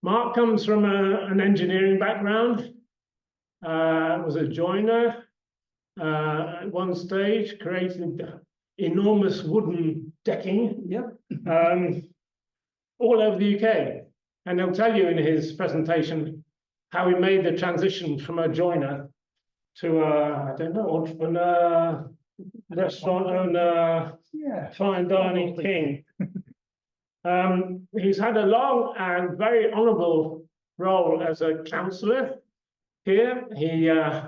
Mark comes from an engineering background, was a joiner at one stage, created enormous wooden decking all over the UK. And he'll tell you in his presentation how he made the transition from a joiner to I don't know, entrepreneur, restaurant owner, fine dining king. He's had a long and very honourable role as a councillor here. He has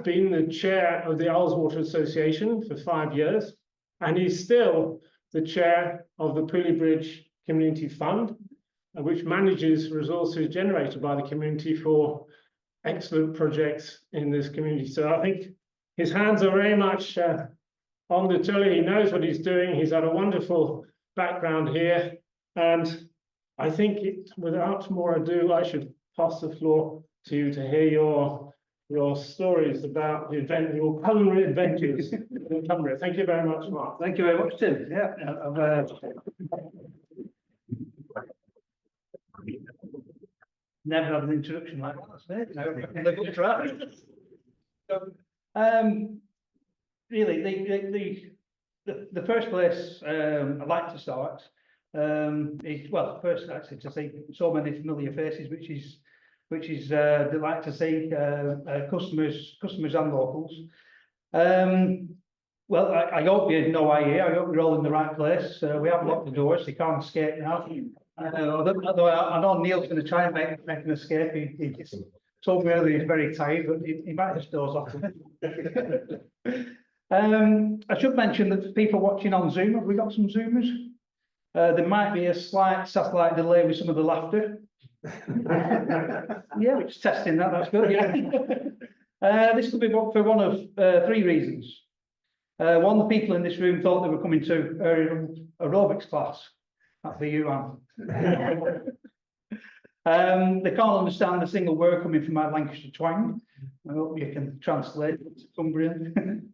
been the chair of the Ullswater Association for 5 years, and he's still the chair of the Pooley Bridge Community Fund, which manages resources generated by the community for excellent projects in this community. So I think his hands are very much on the tiller. He knows what he's doing. He's had a wonderful background here, and I think without more ado, I should pass the floor to you to hear your stories about the your culinary adventures in Cumbria. Thank you very much, Mark. Thank you very much, Tim. Yeah, I've never had an introduction like that. Really, the first place I'd like to start is, well, first actually to see so many familiar faces, which is delight to see customers and locals. Well, I hope you know why you're here. I hope you're all in the right place. We have locked the doors, so you can't escape now. Although I know Neil's going to try and make an escape. He just told me earlier he's very tired, but he might just doze off. I should mention that for people watching on Zoom, have we got some Zoomers? There might be a slight satellite delay with some of the laughter. Yeah, we're just testing that. That's good. Yeah. This could be for one of 3 reasons. One, the people in this room thought they were coming to aerobics class. That'd be you, Anne. They can't understand a single word coming from my Lancashire twang. I hope you can translate it to Cumbrian.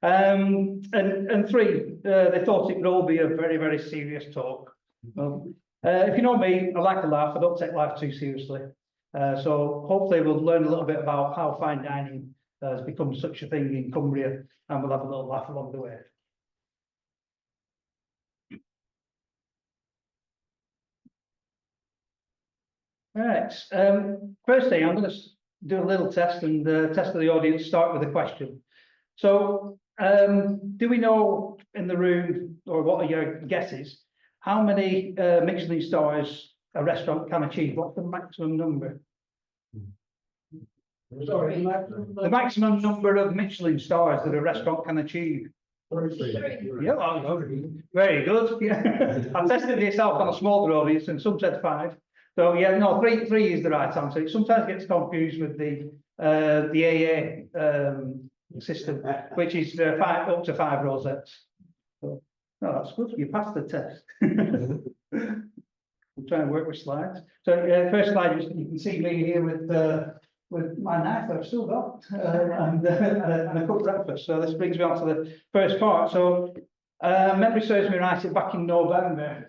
And 3, they thought it would all be a very, very serious talk. Well, if you know me, I like to laugh. I don't take life too seriously. So hopefully we'll learn a little bit about how fine dining has become such a thing in Cumbria, and we'll have a little laugh along the way. All right. First thing, I'm going to do a little test and test of the audience. Start with a question. So, do we know in the room, or what are your guesses, how many Michelin stars a restaurant can achieve? What's the maximum number? Sorry, the maximum number of Michelin stars that a restaurant can achieve. 3. Yeah, very good. Yeah. I tested this out on a smaller audience, and some said 5. So yeah, no, 3 is the right answer. It sometimes gets confused with the AA system, which is up to 5 rosettes. So, no, that's good. You passed the test. I'm trying to work with slides. So first slide, you can see me here with my knife that I've still got and a cooked breakfast. So this brings me on to the first part. So memory serves me right, back in November,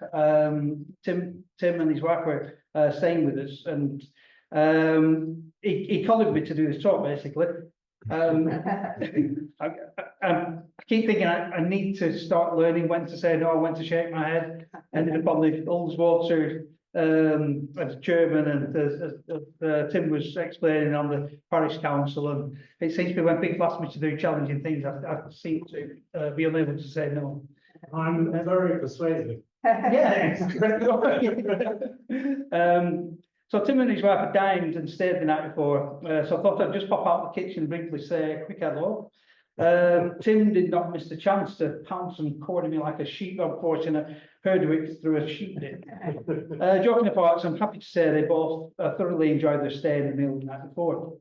Tim and his wife were staying with us, and he collared me to do this talk basically. I keep thinking I need to start learning when to say no, when to shake my head. Ended up on the Ullswater as chairman, and as Tim was explaining, on the parish council, and it seems to be when people ask me to do challenging things, I seem to be unable to say no. I'm very persuasive. Yeah. So Tim and his wife had dined and stayed the night before, so I thought I'd just pop out the kitchen and briefly say a quick hello. Tim did not miss the chance to pounce and corner me like a sheepdog forcing a Herdwick through a sheep dip. Joking apart, so I'm happy to say they both thoroughly enjoyed their stay in the meal the night before.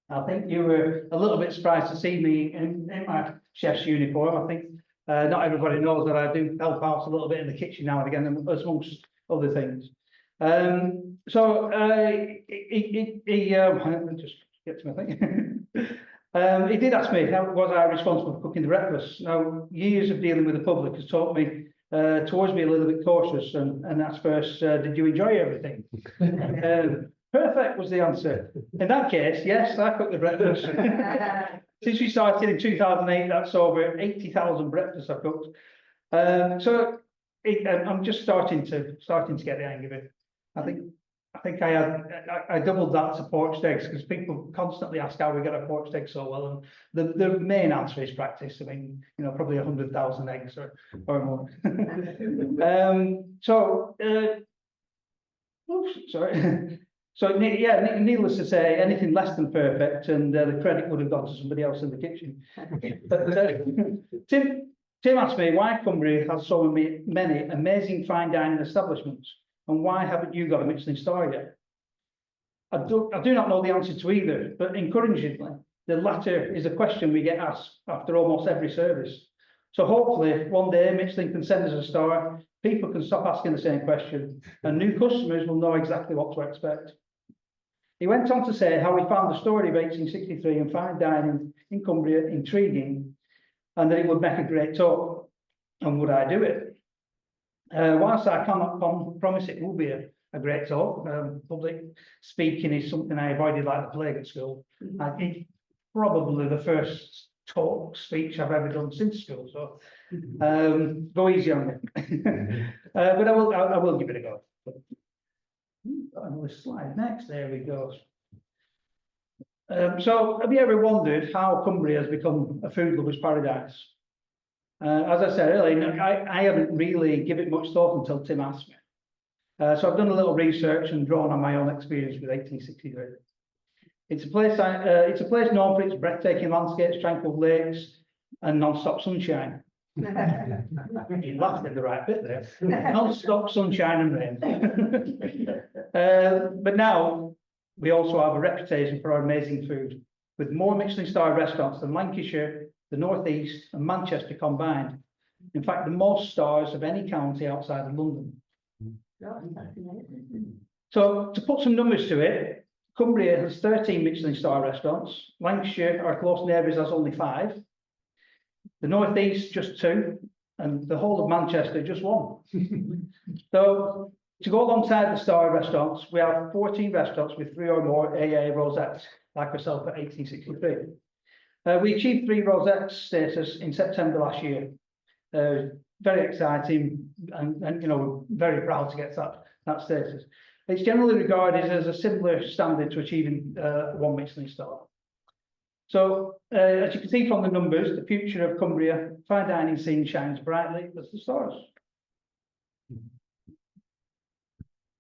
I think you were a little bit surprised to see me in my chef's uniform. I think not everybody knows that I do help out a little bit in the kitchen now and again, amongst other things. So just get to my thing. He did ask me, how was I responsible for cooking the breakfast? Now, years of dealing with the public has taught me towards me a little bit cautious and asked first, did you enjoy everything? Perfect was the answer. In that case, yes, I cooked the breakfast. Since we started in 2008, that's over 80,000 breakfasts I've cooked. I'm just starting to get the hang of it. I think I doubled that to poached eggs because people constantly ask how we get a poached egg so well, and the main answer is practice. I mean, you know, probably 100,000 eggs or more. Sorry. So yeah, needless to say, anything less than perfect, and the credit would have gone to somebody else in the kitchen. But, Tim asked me why Cumbria has so many amazing fine dining establishments, and why haven't you got a Michelin star yet? I do not know the answer to either, but encouragingly, the latter is a question we get asked after almost every service. So hopefully one day Michelin can send us a star, people can stop asking the same question, and new customers will know exactly what to expect. He went on to say how he found the story of 1863 and fine dining in Cumbria intriguing, and that it would make a great talk. And would I do it? Whilst I cannot promise it will be a great talk, public speaking is something I avoided like the plague at school. It's probably the first speech I've ever done since school, so go easy on me. But I will give it a go. Another slide next. There we go. So, have you ever wondered how Cumbria has become a food lover's paradise? As I said earlier, I haven't really given it much thought until Tim asked me. So I've done a little research and drawn on my own experience with 1863. It's a place known for its breathtaking landscapes, tranquil lakes, and non-stop sunshine. You laughed at the right bit there. Non-stop sunshine and rain. But now we also have a reputation for our amazing food, with more Michelin star restaurants than Lancashire, the North East, and Manchester combined. In fact, the most stars of any county outside of London. So, to put some numbers to it, Cumbria has 13 Michelin star restaurants. Lancashire, our close neighbours, has only 5. The North East, just 2. And the whole of Manchester, just 1. So, to go alongside the star restaurants, we have 14 restaurants with 3 or more AA rosettes, like ourselves at 1863. We achieved 3 rosette status in September last year. Very exciting, and you know, very proud to get that status. It's generally regarded as a similar standard to achieving 1 Michelin star. So, as you can see from the numbers, the future of Cumbria fine dining scene shines brightly as the stars.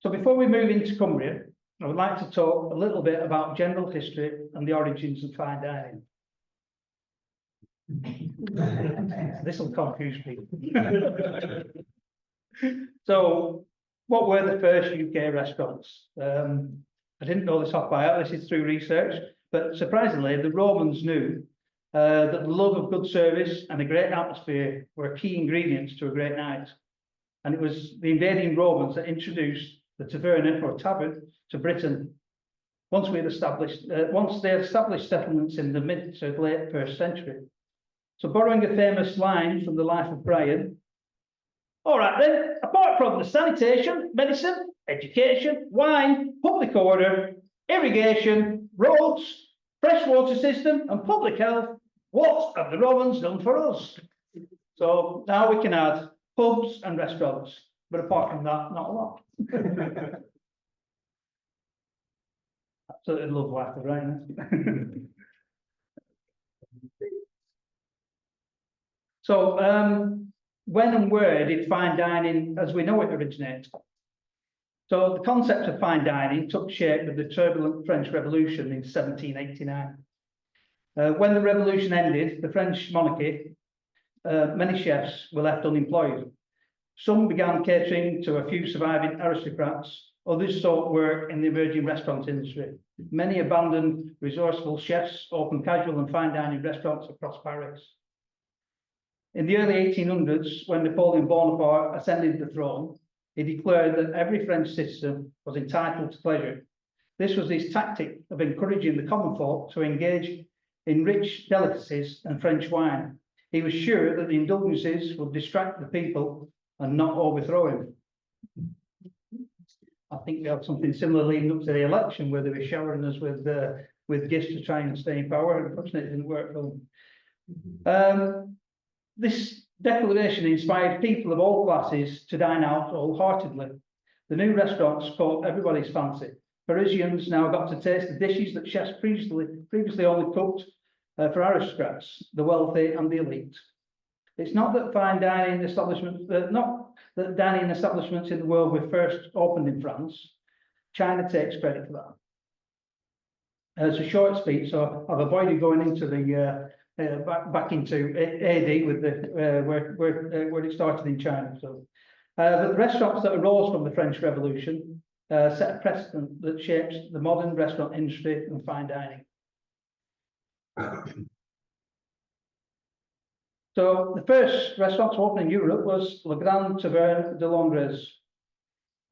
So, before we move into Cumbria, I would like to talk a little bit about general history and the origins of fine dining. This will confuse people. So, what were the first UK restaurants? I didn't know this off by heart. This is through research, but surprisingly, the Romans knew that the love of good service and a great atmosphere were key ingredients to a great night. And it was the invading Romans that introduced the taverna or tavern to Britain. Once they established settlements in the mid to late 1st century. So, borrowing a famous line from the life of Brian, all right then, apart from the sanitation, medicine, education, wine, public order, irrigation, roads, freshwater system, and public health, what have the Romans done for us? So, now we can add pubs and restaurants, but apart from that, not a lot. Absolutely love life of Brian. So, when and where did fine dining as we know it originate? So, the concept of fine dining took shape with the turbulent French Revolution in 1789. When the revolution ended, the French monarchy, many chefs were left unemployed. Some began catering to a few surviving aristocrats, others sought work in the emerging restaurant industry. Many abandoned resourceful chefs, opened casual and fine dining restaurants across Paris. In the early 1800s, when Napoleon Bonaparte ascended the throne, he declared that every French citizen was entitled to pleasure. This was his tactic of encouraging the common folk to engage in rich delicacies and French wine. He was sure that the indulgences would distract the people and not overthrow him. I think we had something similar leading up to the election where they were showering us with gifts to try and stay in power. Unfortunately, it didn't work for them. This declaration inspired people of all classes to dine out wholeheartedly. The new restaurants caught everybody's fancy. Parisians now got to taste the dishes that chefs previously only cooked for aristocrats, the wealthy and the elite. It's not that fine dining establishments, not that dining establishments in the world were first opened in France. China takes credit for that. It's a short speech, so I've avoided going into the back into AD with the where it started in China. So, but the restaurants that arose from the French Revolution set a precedent that shapes the modern restaurant industry and fine dining. So the first restaurant to open in Europe was Le Grand Taverne de Londres.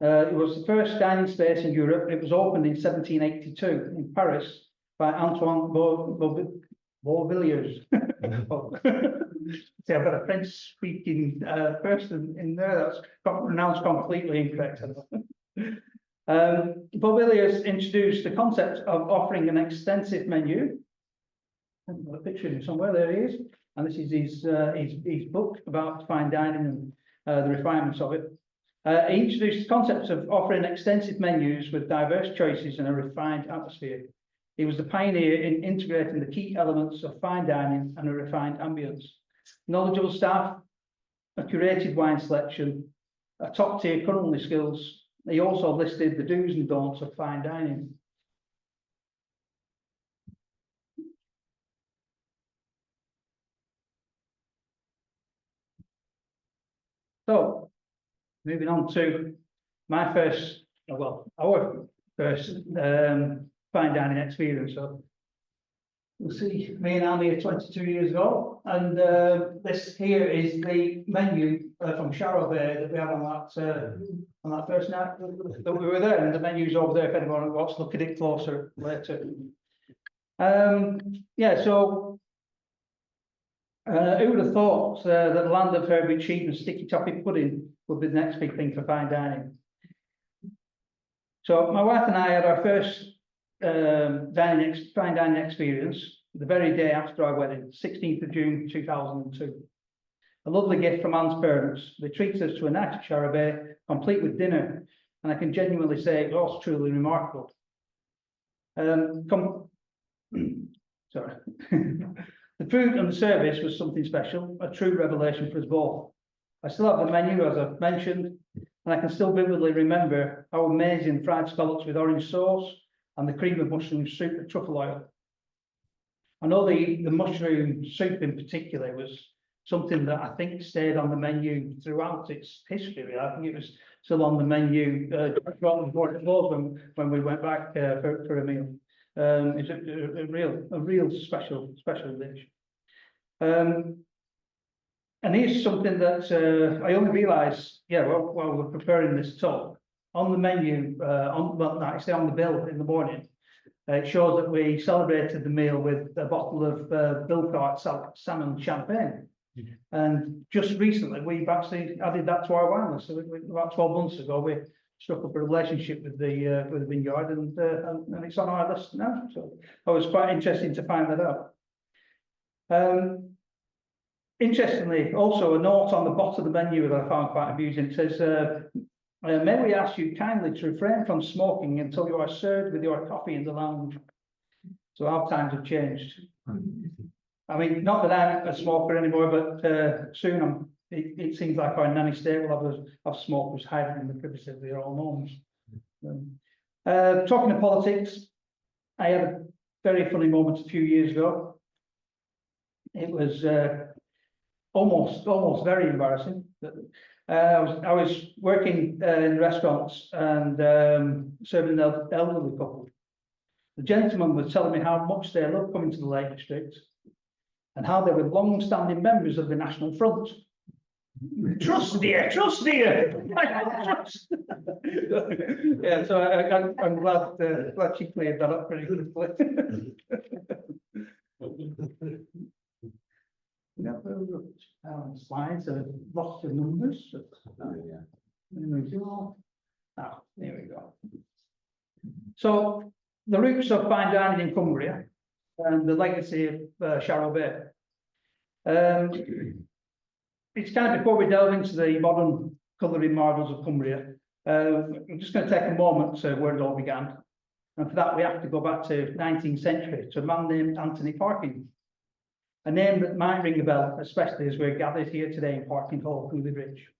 It was the first dining space in Europe. It was opened in 1782 in Paris by Antoine Beauvilliers. See, I've got a French-speaking person in there that's pronounced completely incorrect. Beauvilliers introduced the concept of offering an extensive menu. I've got a picture of him somewhere. There he is. And this is his book about fine dining and the refinements of it. He introduced the concept of offering extensive menus with diverse choices and a refined atmosphere. He was the pioneer in integrating the key elements of fine dining and a refined ambience. Knowledgeable staff, a curated wine selection, a top-tier culinary skills. He also listed the do's and don'ts of fine dining. So, moving on to my first, well, our first fine dining experience. So, you'll see me and Annie 22 years ago, and this here is the menu from Sharrow there that we had on that first night that we were there, and the menu's over there if anyone wants to look at it closer later. Yeah, so. Who would have thought that the land of Herdwick sheep and sticky toffee pudding would be the next big thing for fine dining? So my wife and I had our first fine dining experience the very day after our wedding, 16th of June 2002. A lovely gift from Anne's parents. They treated us to a night at Sharrow Bay, complete with dinner, and I can genuinely say it was truly remarkable. Sorry. The food and the service was something special, a true revelation for us both. I still have the menu, as I've mentioned, and I can still vividly remember how amazing fried scallops with orange sauce and the cream of mushroom soup with truffle oil. I know the mushroom soup in particular was something that I think stayed on the menu throughout its history. I think it was still on the menu before it closed when we went back for a meal. It's a real special dish. And here's something that I only realised, while we're preparing this talk, on the menu, on the bill in the morning, it shows that we celebrated the meal with a bottle of Bilcart salmon champagne. And just recently, we've actually added that to our wine list. So about 12 months ago, we struck up a relationship with the vineyard, and it's on our list now. So I was quite interested to find that out. Interestingly, also a note on the bottom of the menu that I found quite amusing. It says, may we ask you kindly to refrain from smoking until you are served with your coffee in the lounge. So our times have changed. I mean, not that I'm a smoker anymore, but soon it seems like our nanny state will have smokers hiding in the privacy of their own homes. Talking of politics, I had a very funny moment a few years ago. It was almost very embarrassing. I was working in restaurants and serving an elderly couple. The gentleman was telling me how much they love coming to the Lake District and how they were long-standing members of the National Front. Trust dear. Yeah, so I'm glad she cleared that up pretty quickly. Slides have lost the numbers. Oh, yeah. There we go. Ah, there we go. So the roots of fine dining in Cumbria and the legacy of Sharrow Bay. It's kind of before we delve into the modern colouring marvels of Cumbria. I'm just going to take a moment to where it all began. And for that, we have to go back to 19th century to a man named Anthony Parkin. A name that might ring a bell, especially as we're gathered here today in Parkin Hall, Pooley Bridge.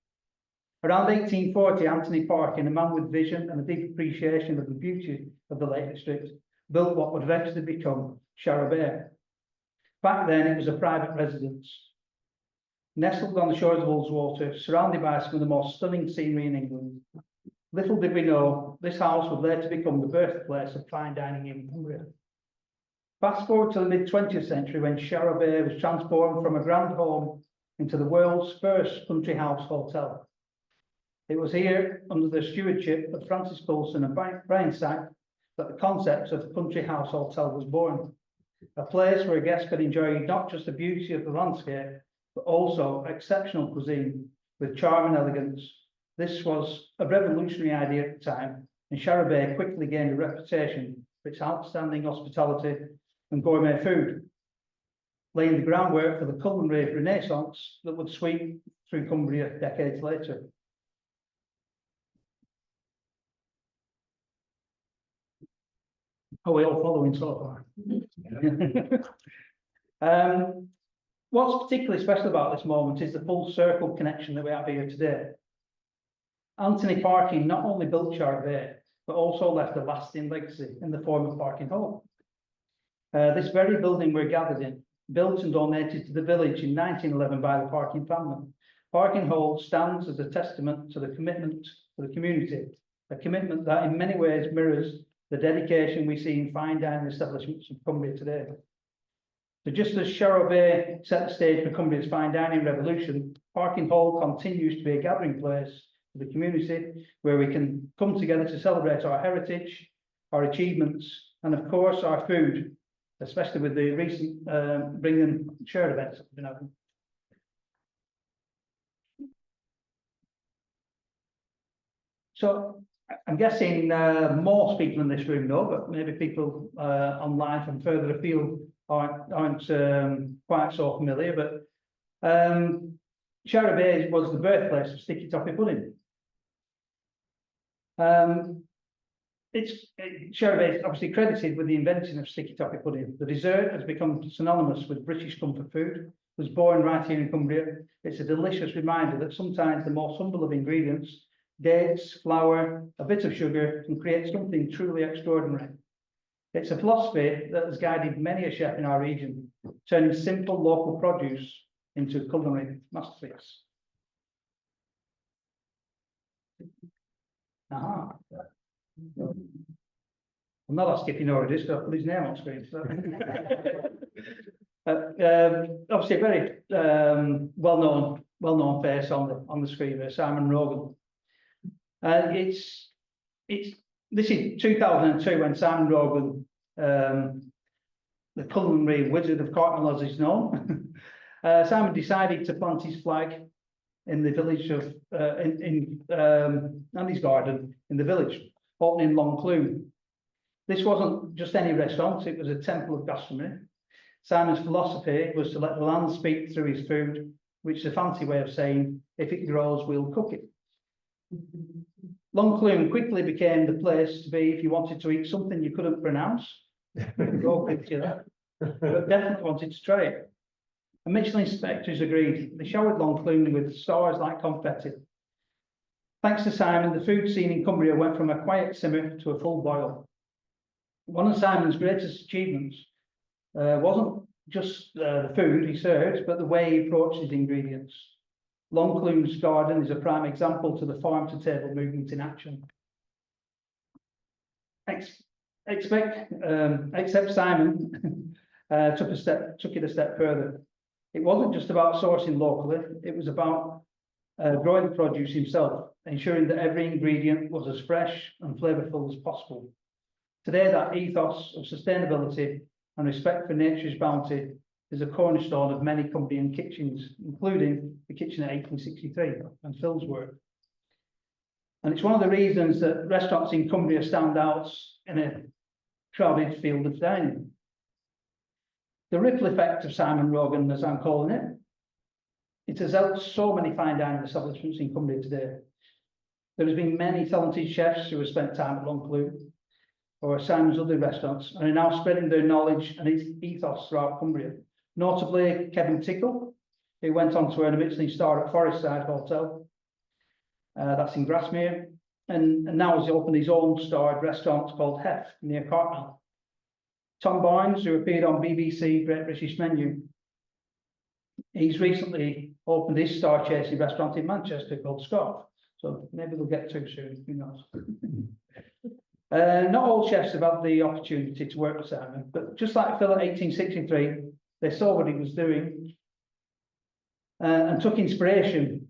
Around 1840, Anthony Parkin, a man with vision and a deep appreciation of the beauty of the Lake District, built what would eventually become Sharrow Bay. Back then, it was a private residence. Nestled on the shores of Ullswater, surrounded by some of the most stunning scenery in England. Little did we know, this house would later become the birthplace of fine dining in Cumbria. Fast forward to the mid-20th century when Sharrow Bay was transformed from a grand home into the world's first country house hotel. It was here, under the stewardship of Francis Coulson and Brian Sack, that the concept of country house hotel was born. A place where guests could enjoy not just the beauty of the landscape, but also exceptional cuisine with charm and elegance. This was a revolutionary idea at the time, and Sharrow Bay quickly gained a reputation for its outstanding hospitality and gourmet food, laying the groundwork for the culinary renaissance that would sweep through Cumbria decades later. Are we all following so far? What's particularly special about this moment is the full circle connection that we have here today. Anthony Parkin not only built Sharrow Bay, but also left a lasting legacy in the form of Parkin Hall. This very building we're gathered in, built and donated to the village in 1911 by the Parkin family. Parkin Hall stands as a testament to the commitment to the community, a commitment that in many ways mirrors the dedication we see in fine dining establishments of Cumbria today. So just as Sharrow Bay set the stage for Cumbria's fine dining revolution, Parkin Hall continues to be a gathering place for the community where we can come together to celebrate our heritage, our achievements, and of course our food, especially with the recent bringing share events that have been having. So I'm guessing most people in this room know, but maybe people online from further afield aren't quite so familiar. But Sharrow Bay was the birthplace of sticky toffee pudding. Sharrow Bay is obviously credited with the invention of sticky toffee pudding. The dessert has become synonymous with British comfort food. It was born right here in Cumbria. It's a delicious reminder that sometimes the most humble of ingredients, dates, flour, a bit of sugar, can create something truly extraordinary. It's a philosophy that has guided many a chef in our region, turning simple local produce into culinary masterpiece. Aha. I'm not asking if you know who it is, so I'll put his name on screen. So. Obviously, a very well-known face on the screen there, Simon Rogan. This is 2002 when Simon Rogan, the culinary wizard of Cartmel as he's known, Simon decided to plant his flag in the village of Andy's garden in the village, opening Long Clune. This wasn't just any restaurant, it was a temple of gastronomy. Simon's philosophy was to let the land speak through his food, which is a fancy way of saying, if it grows, we'll cook it. Long Clune quickly became the place to be if you wanted to eat something you couldn't pronounce. Go picture that. But definitely wanted to try it. And Michelin inspectors agreed. They showered Long Clune with stars like confetti. Thanks to Simon, the food scene in Cumbria went from a quiet simmer to a full boil. One of Simon's greatest achievements wasn't just the food he served, but the way he approached his ingredients. Long Clune's garden is a prime example to the farm to table movement in action. Except Simon took it a step further. It wasn't just about sourcing locally, it was about growing the produce himself, ensuring that every ingredient was as fresh and flavourful as possible. Today, that ethos of sustainability and respect for nature's bounty is a cornerstone of many Cumbrian kitchens, including the kitchen at 1863 and Phil's work. And it's one of the reasons that restaurants in Cumbria stand out in a crowded field of dining. The ripple effect of Simon Rogan, as I'm calling it, it has helped so many fine dining establishments in Cumbria today. There has been many talented chefs who have spent time at Longclue or Simon's other restaurants and are now spreading their knowledge and ethos throughout Cumbria. Notably, Kevin Tickle, who went on to earn a Michelin star at Forest Side Hotel. That's in Grasmere. And now has opened his own starred restaurant called Hef near Cartmel. Tom Boynes, who appeared on BBC Great British Menu. He's recently opened his star chasing restaurant in Manchester called Scarf. So maybe we'll get to soon, who knows. Not all chefs have had the opportunity to work with Simon, but just like Phil at 1863, they saw what he was doing and took inspiration.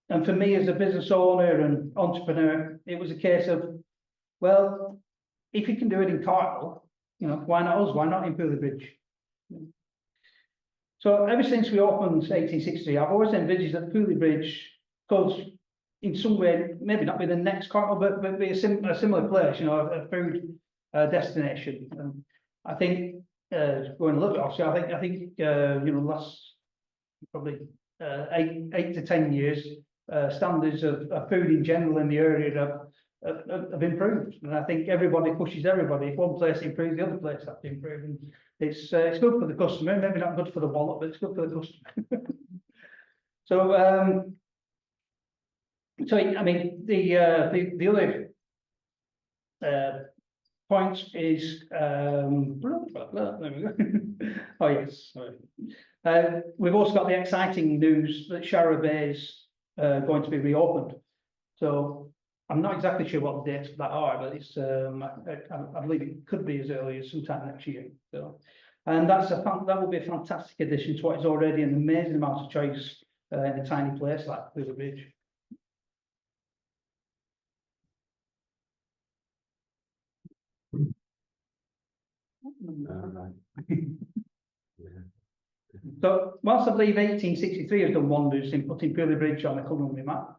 And for me, as a business owner and entrepreneur, it was a case of, well, if you can do it in Cartmel, you know, why not us? Why not in Pooley Bridge? So ever since we opened 1863, I've always envisaged that Pooley Bridge could, in some way, maybe not be the next Cartmel, but be a similar place, you know, a food destination. And I think going a little bit off, so I think you know, last probably 8 to 10 years, standards of food in general in the area have improved, and I think everybody pushes everybody. If one place improves, the other place has to improve, and it's good for the customer. Maybe not good for the wallet, but it's good for the customer. So, so I mean, the other point is there we go. Oh yes, sorry. We've also got the exciting news that Sharrow Bay is going to be reopened. So I'm not exactly sure what the dates of that are, but it's I believe it could be as early as sometime next year. So, and that will be a fantastic addition to what is already an amazing amount of choice in a tiny place like Pooley Bridge. So, whilst I believe 1863 has done wonders in putting Pooley Bridge on the culinary map,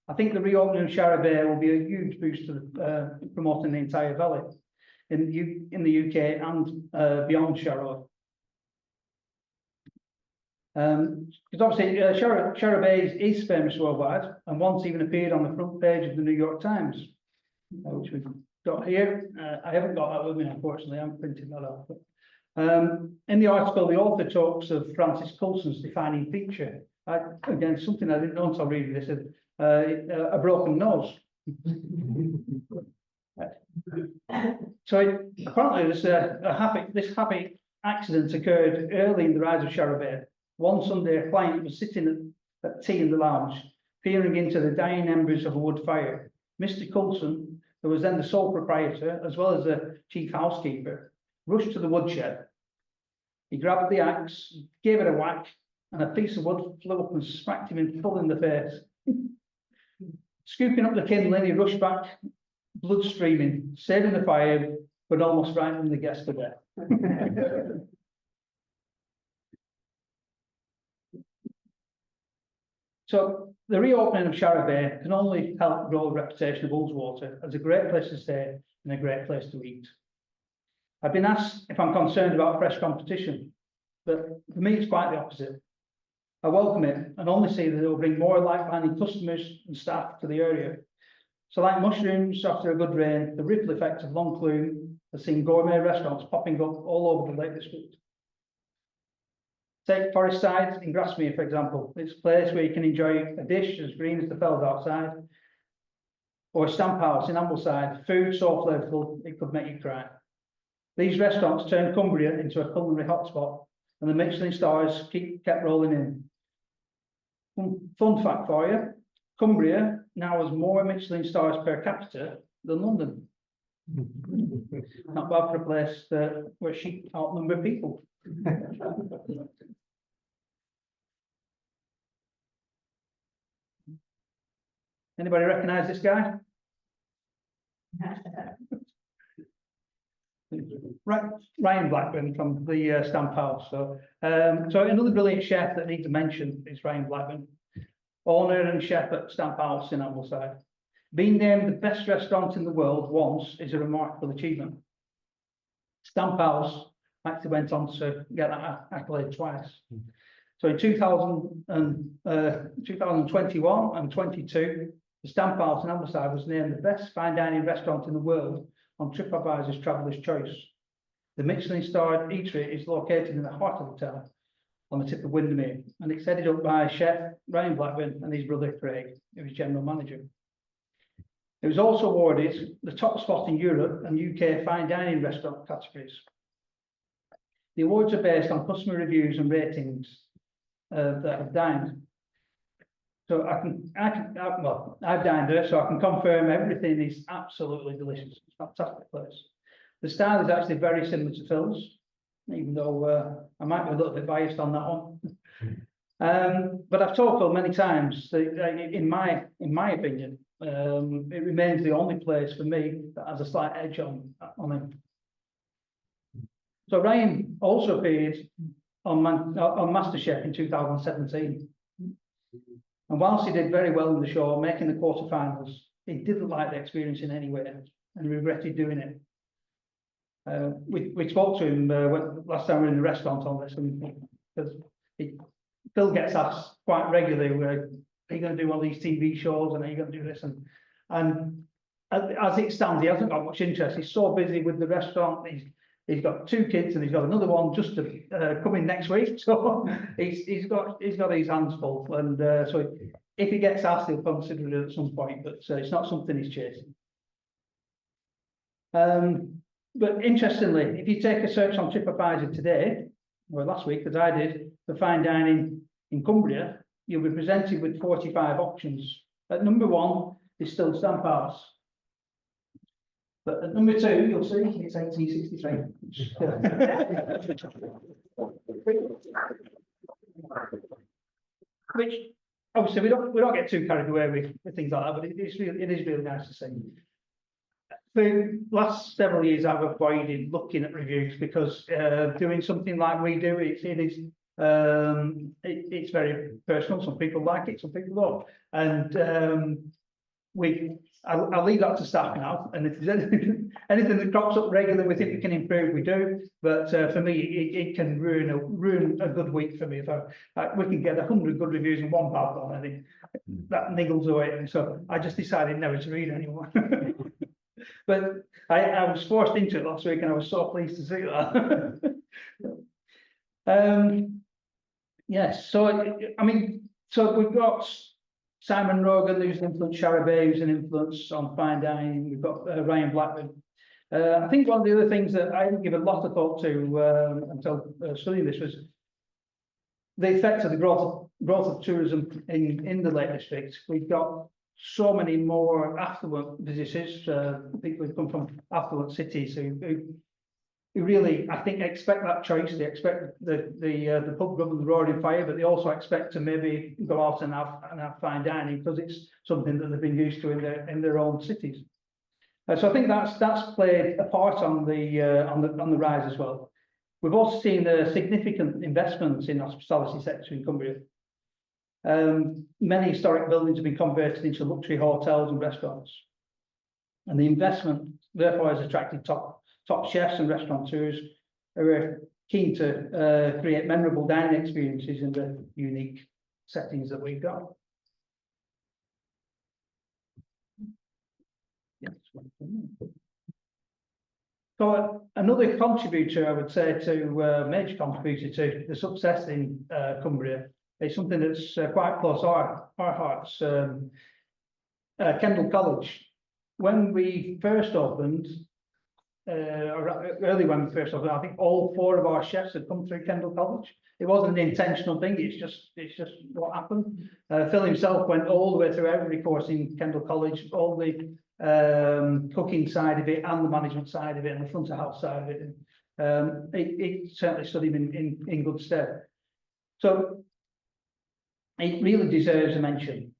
I think the reopening of Sharrow Bay will be a huge boost to promoting the entire valley in the UK and beyond Sharrow. Because obviously Sharrow Bay is famous worldwide and once even appeared on the front page of the New York Times, which we've got here. I haven't got that with me, unfortunately. I'm printing that out. But, in the article, the author talks of Francis Coulson's defining feature. Again, something I didn't know until reading this, a broken nose. So apparently this happy accident occurred early in the rise of Sharrow Bay. One Sunday, a client was sitting at tea in the lounge, peering into the dying embers of a wood fire. Mr. Coulson, who was then the sole proprietor, as well as the chief housekeeper, rushed to the woodshed. He grabbed the axe, gave it a whack, and a piece of wood flew up and smacked him full in the face. Scooping up the kindling, he rushed back, blood streaming, saving the fire, but almost frightening the guest to death. So the reopening of Sharrow Bay can only help grow the reputation of Ullswater as a great place to stay and a great place to eat. I've been asked if I'm concerned about fresh competition, but for me it's quite the opposite. I welcome it and only see that it will bring more like-minded customers and staff to the area. So like mushrooms after a good rain, the ripple effect of Longclue has seen gourmet restaurants popping up all over the Lake District. Take Forest Side in Grasmere, for example. It's a place where you can enjoy a dish as green as the fells outside. Or Stamp House in Ambleside, food so flavourful it could make you cry. These restaurants turned Cumbria into a culinary hotspot, and the Michelin stars kept rolling in. Fun fact for you, Cumbria now has more Michelin stars per capita than London. Not bad for a place where sheep outnumber people. Anybody recognise this guy? Ryan Blackburn from the Stamp House. So another brilliant chef that I need to mention is Ryan Blackburn, owner and chef at Stamp House in Ambleside. Being named the best restaurant in the world once is a remarkable achievement. Stamp House actually went on to get that accolade twice. So in 2021 and 22, the Stamp House in Ambleside was named the best fine dining restaurant in the world on TripAdvisor's Traveller's Choice. The Michelin-starred eatery is located in the heart of the town, on the tip of Windermere, and it's headed up by chef Ryan Blackburn and his brother Craig, who is general manager. It was also awarded the top spot in Europe and UK fine dining restaurant categories. The awards are based on customer reviews and ratings that have dined. So I've dined there, so I can confirm everything is absolutely delicious. It's a fantastic place. The style is actually very similar to Phil's, even though I might be a little bit biased on that one. But I've told Phil many times that in my opinion, it remains the only place for me that has a slight edge on him. So Ryan also appeared on MasterChef in 2017. And whilst he did very well in the show, making the quarterfinals, he didn't like the experience in any way and regretted doing it. We spoke to him last time we were in the restaurant on this, because Phil gets asked quite regularly, are you going to do one of these TV shows and are you going to do this? And as it stands, he hasn't got much interest. He's so busy with the restaurant. He's got 2 kids and he's got another one just to come in next week. So he's got his hands full. And so if he gets asked, he'll consider it at some point, but it's not something he's chasing. But interestingly, if you take a search on TripAdvisor today, or last week, as I did, for fine dining in Cumbria, you'll be presented with 45 options. At number 1 is still Stamp House. But at number 2, you'll see it's 1863. Which obviously we don't get too carried away with things like that, but it is really nice to see. For the last several years, I've avoided looking at reviews because doing something like we do, it's very personal. Some people like it, some people don't, and I'll leave that to staff now. And if there's anything that crops up regularly we think we can improve, we do. But for me, it can ruin a good week for me if we can get 100 good reviews and 1 bad one. I think that niggles away, and so I just decided never to read anymore. But I was forced into it last week, and I was so pleased to see that. Yes, so I mean, so we've got Simon Rogan, who's an influence, Charabay, who's an influence on fine dining. We've got Ryan Blackburn. I think one of the other things that I didn't give a lot of thought to until studying this was the effect of the growth of tourism in the Lake District. We've got so many more affluent visitors, people who come from affluent cities who really, I think, expect that choice. They expect the pub grub and the roaring fire, but they also expect to maybe go out and have fine dining because it's something that they've been used to in their own cities. So I think that's played a part on the rise as well. We've also seen significant investments in the hospitality sector in Cumbria. Many historic buildings have been converted into luxury hotels and restaurants, and the investment therefore has attracted top chefs and restaurateurs who are keen to create memorable dining experiences in the unique settings that we've got. So another contributor, I would say, major contributor to the success in Cumbria is something that's quite close to our hearts. Kendal College. When we first opened, early when we first opened, I think all 4 of our chefs had come through Kendal College. It wasn't an intentional thing. It's just what happened. Phil himself went all the way through every course in Kendal College, all the cooking side of it and the management side of it and the front of house side of it. And it certainly stood him in good stead. So it really deserves a mention.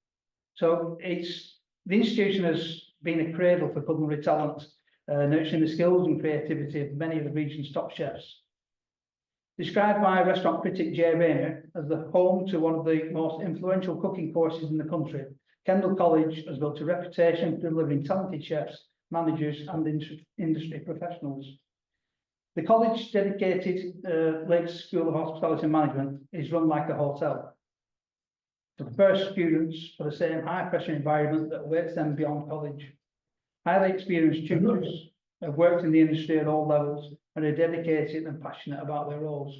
So the institution has been a cradle for culinary talent nurturing the skills and creativity of many of the region's top chefs. Described by restaurant critic Jay Rayner as the home to one of the most influential cooking courses in the country, Kendal College has built a reputation for delivering talented chefs, managers and industry professionals. The college dedicated Lakes School of Hospitality and Management is run like a hotel to prepare students for the same high pressure environment that awaits them beyond college. Highly experienced tutors have worked in the industry at all levels and are dedicated and passionate about their roles.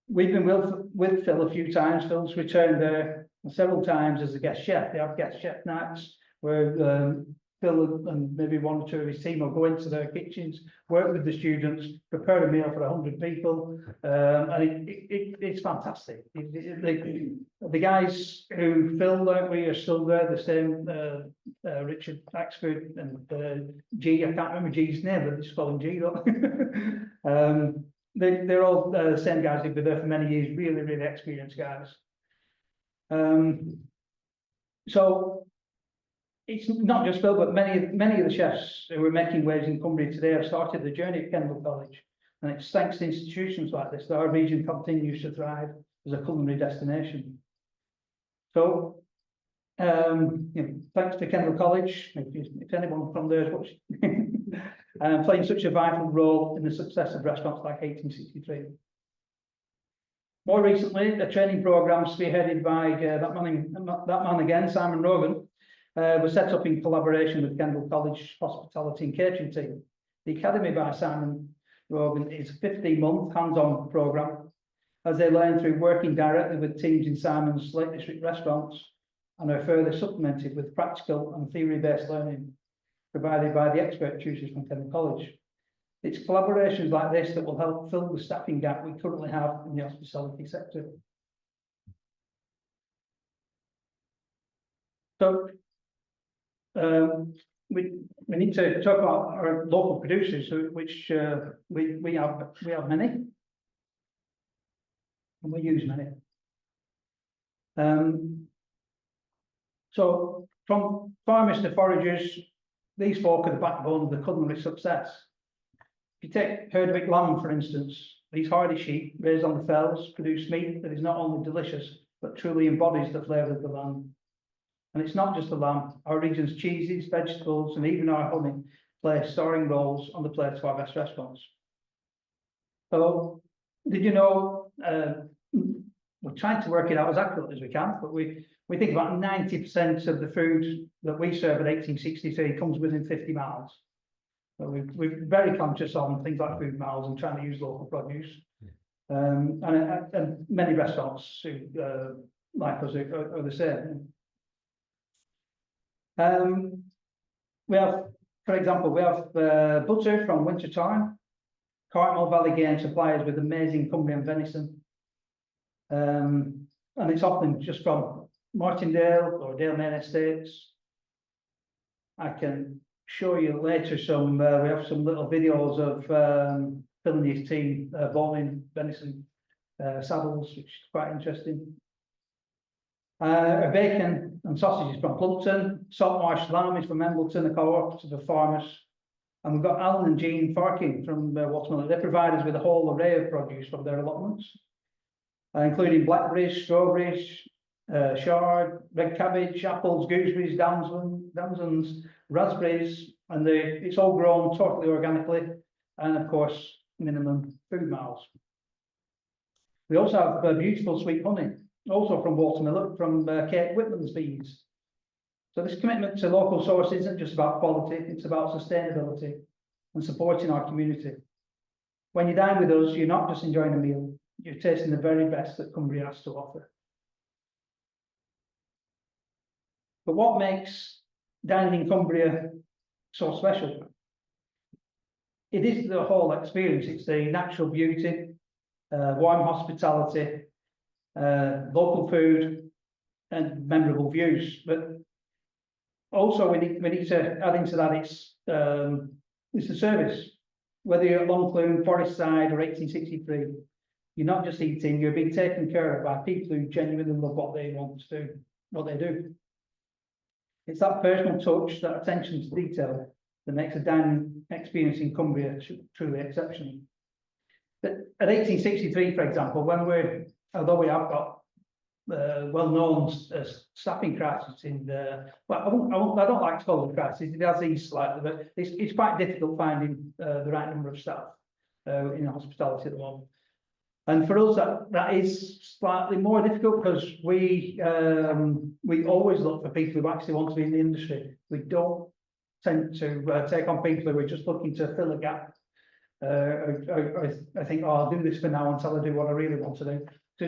We've been with Phil a few times. Phil's returned there several times as a guest chef. They have guest chef nights where Phil and maybe one or two of his team will go into their kitchens, work with the students, prepare a meal for 100 people, and it's fantastic. The guys who Phil learnt with are still there, the same Richard Axford and G, I can't remember G's name, but just call him G though. They're all the same guys who've been there for many years, really, really experienced guys. So it's not just Phil, but many of the chefs who are making waves in Cumbria today have started the journey at Kendal College. And it's thanks to institutions like this that our region continues to thrive as a culinary destination. So, thanks to Kendal College, if anyone from there is watching, playing such a vital role in the success of restaurants like 1863. More recently, a training programme spearheaded by that man again, Simon Rogan, was set up in collaboration with Kendal College Hospitality and Catering Team. The Academy by Simon Rogan is a 15-month hands-on programme as they learn through working directly with teams in Simon's Lake District restaurants and are further supplemented with practical and theory-based learning provided by the expert tutors from Kendal College. It's collaborations like this that will help fill the staffing gap we currently have in the hospitality sector. So, we need to talk about our local producers, which we have many, and we use many. So from farmers to foragers, these folk are the backbone of the culinary success. If you take Herdwick lamb, for instance, these hardy sheep raised on the fells produce meat that is not only delicious, but truly embodies the flavour of the land. And it's not just the lamb, our region's cheeses, vegetables, and even our honey play starring roles on the plates of our best restaurants. So, did you know, we're trying to work it out as accurately as we can, but we think about 90% of the food that we serve at 1863 comes within 50 miles. So we're very conscious on things like food miles and trying to use local produce. And many restaurants who, like us are the same. We have, for example, we have butter from Wintertime, Cartmel Valley Game suppliers with amazing Cumbrian venison. And it's often just from Martindale or Dale Main Estates. I can show you later some, we have some little videos of Phil and his team boiling venison saddles, which is quite interesting. Bacon and sausages from Plumpton, Saltmarsh lamb is from Embleton, the co-op to the farmers. And we've got Alan and Jean Farking from Watermelon. They provide us with a whole array of produce from their allotments, including blackberries, strawberries, chard, red cabbage, apples, gooseberries, damsons, raspberries, and it's all grown totally organically, and of course, minimum food miles. We also have beautiful sweet honey, also from Watermelon, from Kate Whitman's bees. So this commitment to local source isn't just about quality, it's about sustainability and supporting our community. When you dine with us, you're not just enjoying a meal, you're tasting the very best that Cumbria has to offer. But what makes dining in Cumbria so special? It is the whole experience. It's the natural beauty, warm hospitality, local food, and memorable views. But also, we need to add into that it's the service. Whether you're at Longcloom, Forest Side, or 1863, you're not just eating; you're being taken care of by people who genuinely love what they want to do, what they do. It's that personal touch, that attention to detail, that makes a dining experience in Cumbria truly exceptional. But at 1863, for example, although we have got well-known staffing crisis in the, well, I don't like to call it a crisis, it has these slightly, but it's quite difficult finding the right number of staff in hospitality at the moment. And for us, that is slightly more difficult because we always look for people who actually want to be in the industry. We don't tend to take on people who are just looking to fill a gap. I think, oh, I'll do this for now until I do what I really want to do. So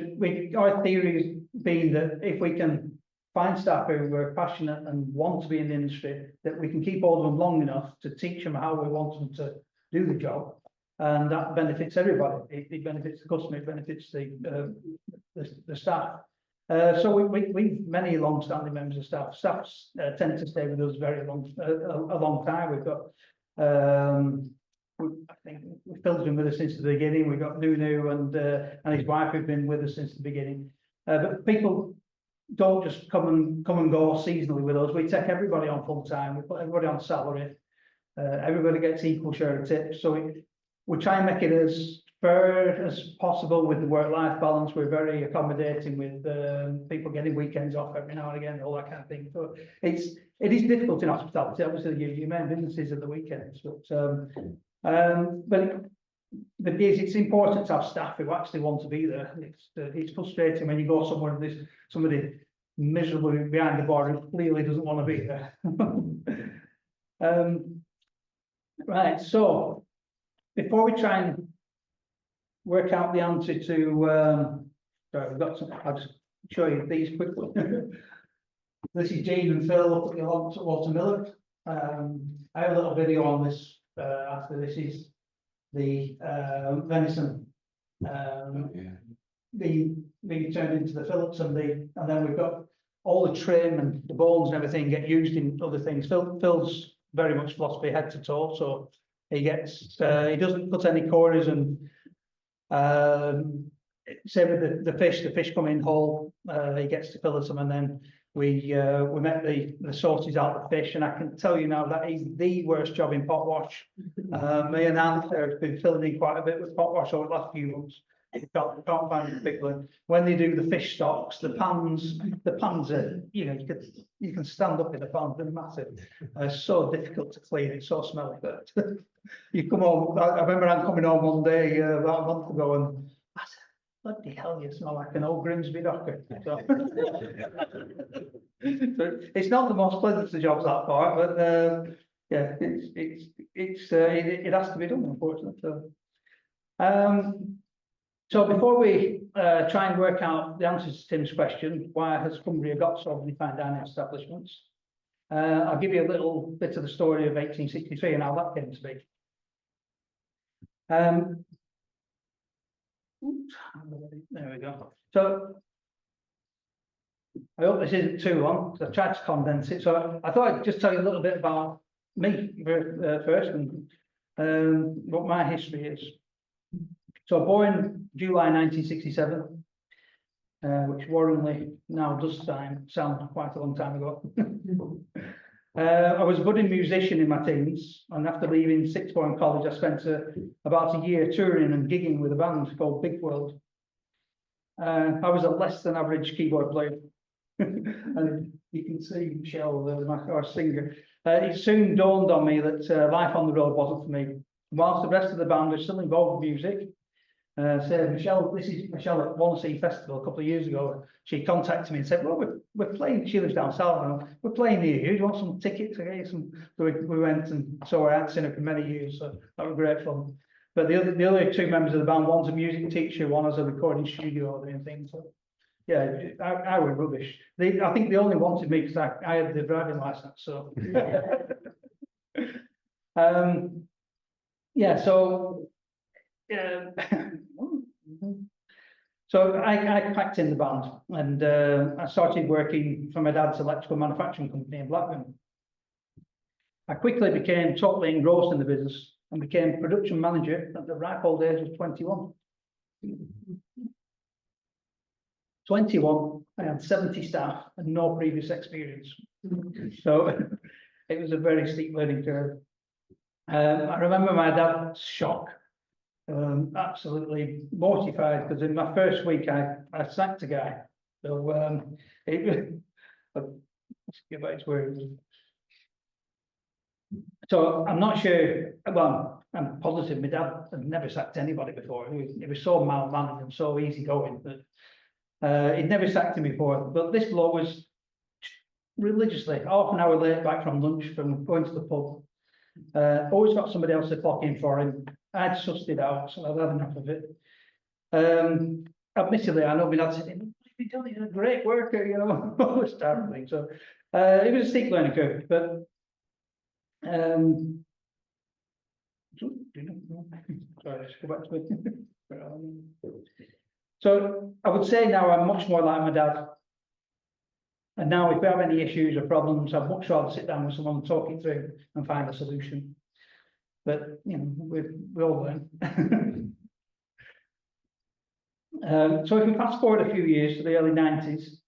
our theory has been that if we can find staff who are passionate and want to be in the industry, that we can keep hold of them long enough to teach them how we want them to do the job. And that benefits everybody. It benefits the customer, it benefits the staff. So we've many long-standing members of staff. Staff tend to stay with us a long time. We've got, I think Phil's been with us since the beginning. We've got Nunu and his wife who've been with us since the beginning. But people don't just come and go seasonally with us. We take everybody on full time. We put everybody on salary. Everybody gets equal share of tips. So we try and make it as fair as possible with the work-life balance. We're very accommodating with people getting weekends off every now and again, all that kind of thing. So it is difficult in hospitality. Obviously, your main businesses are the weekends, but it's important to have staff who actually want to be there. It's frustrating when you go somewhere and there's somebody miserable behind the bar who clearly doesn't want to be there. Right, so before we try and work out the answer to, sorry, we've got some, I'll just show you these quickly. This is Jean and Phil up at the Ullswater Miller. I have a little video on this after. This is the venison being turned into the fillets, and then we've got all the trim and the bones and everything get used in other things. Phil's very much philosophy head to toe, so he doesn't put any corners, and say with the fish come in whole, he gets to fillet them, and then we make the sauces out of the fish. And I can tell you now that is the worst job in pot wash. Me and Anne have been filling in quite a bit with pot wash over the last few months. You can't find it particularly. When they do the fish stocks, the pans are, you can stand up in the pan, they're massive. So difficult to clean, it's so smelly. But you come home, I remember I'm coming home one day about a month ago, and I said, bloody hell, you smell like an old Grimsby docker. So, it's not the most pleasant of the jobs, that part, but yeah, it has to be done, unfortunately. So before we try and work out the answers to Tim's question, why has Cumbria got so many fine dining establishments? I'll give you a little bit of the story of 1863 and how that came to be. There we go. So I hope this isn't too long, because I tried to condense it. So I thought I'd just tell you a little bit about me first, and what my history is. So born July 1967, which worryingly now does sound quite a long time ago. I was a budding musician in my teens, and after leaving sixth form college, I spent about a year touring and gigging with a band called Big World. I was a less than average keyboard player, and you can see Michelle, our singer. It soon dawned on me that life on the road wasn't for me. Whilst the rest of the band was still involved with music, Michelle, this is Michelle at Wannsee Festival a couple of years ago. She contacted me and said, "Well, we're playing." She lives down south, and we're playing near you. Do you want some tickets? Okay, so we went and saw her acting for many years, so that was great fun. But the other two members of the band, one's a music teacher, one has a recording studio and things. So yeah, I was rubbish. I think they only wanted me because I had the driving license. So yeah, so. So I packed in the band, and I started working for my dad's electrical manufacturing company in Blackburn. I quickly became totally engrossed in the business and became production manager at the ripe old age of 21. 21, I had 70 staff and no previous experience. So it was a very steep learning curve. I remember my dad's shock, absolutely mortified, because in my first week I sacked a guy. So it let's get back to where it was. So I'm not sure, well, I'm positive my dad had never sacked anybody before. He was so mild-mannered and so easygoing that he'd never sacked him before. But this bloke was religiously half an hour late back from lunch from going to the pub. Always got somebody else to clock in for him. I'd sussed it out, so I'd had enough of it. Admittedly, I know my dad said, "What have you done? He's a great worker, you know." All this type of thing. So it was a steep learning curve, but sorry, let's go back to it. So I would say now I'm much more like my dad. And now if we have any issues or problems, I'd much rather sit down with someone and talk it through and find a solution. But, you know, we all learn. So if we fast forward a few years to the early 90s,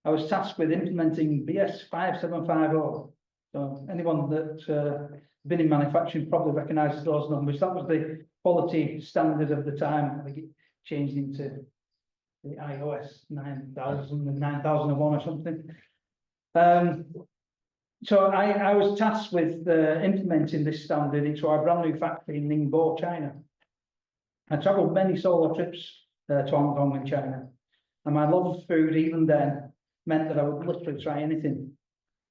I was tasked with implementing BS 5750. So anyone that's been in manufacturing probably recognises those numbers. That was the quality standard of the time. I think it changed into the iOS 9000 and 9001 or something. So I was tasked with implementing this standard into our brand new factory in Ningbo, China. I travelled many solo trips to Hong Kong and China, and my love of food even then meant that I would literally try anything,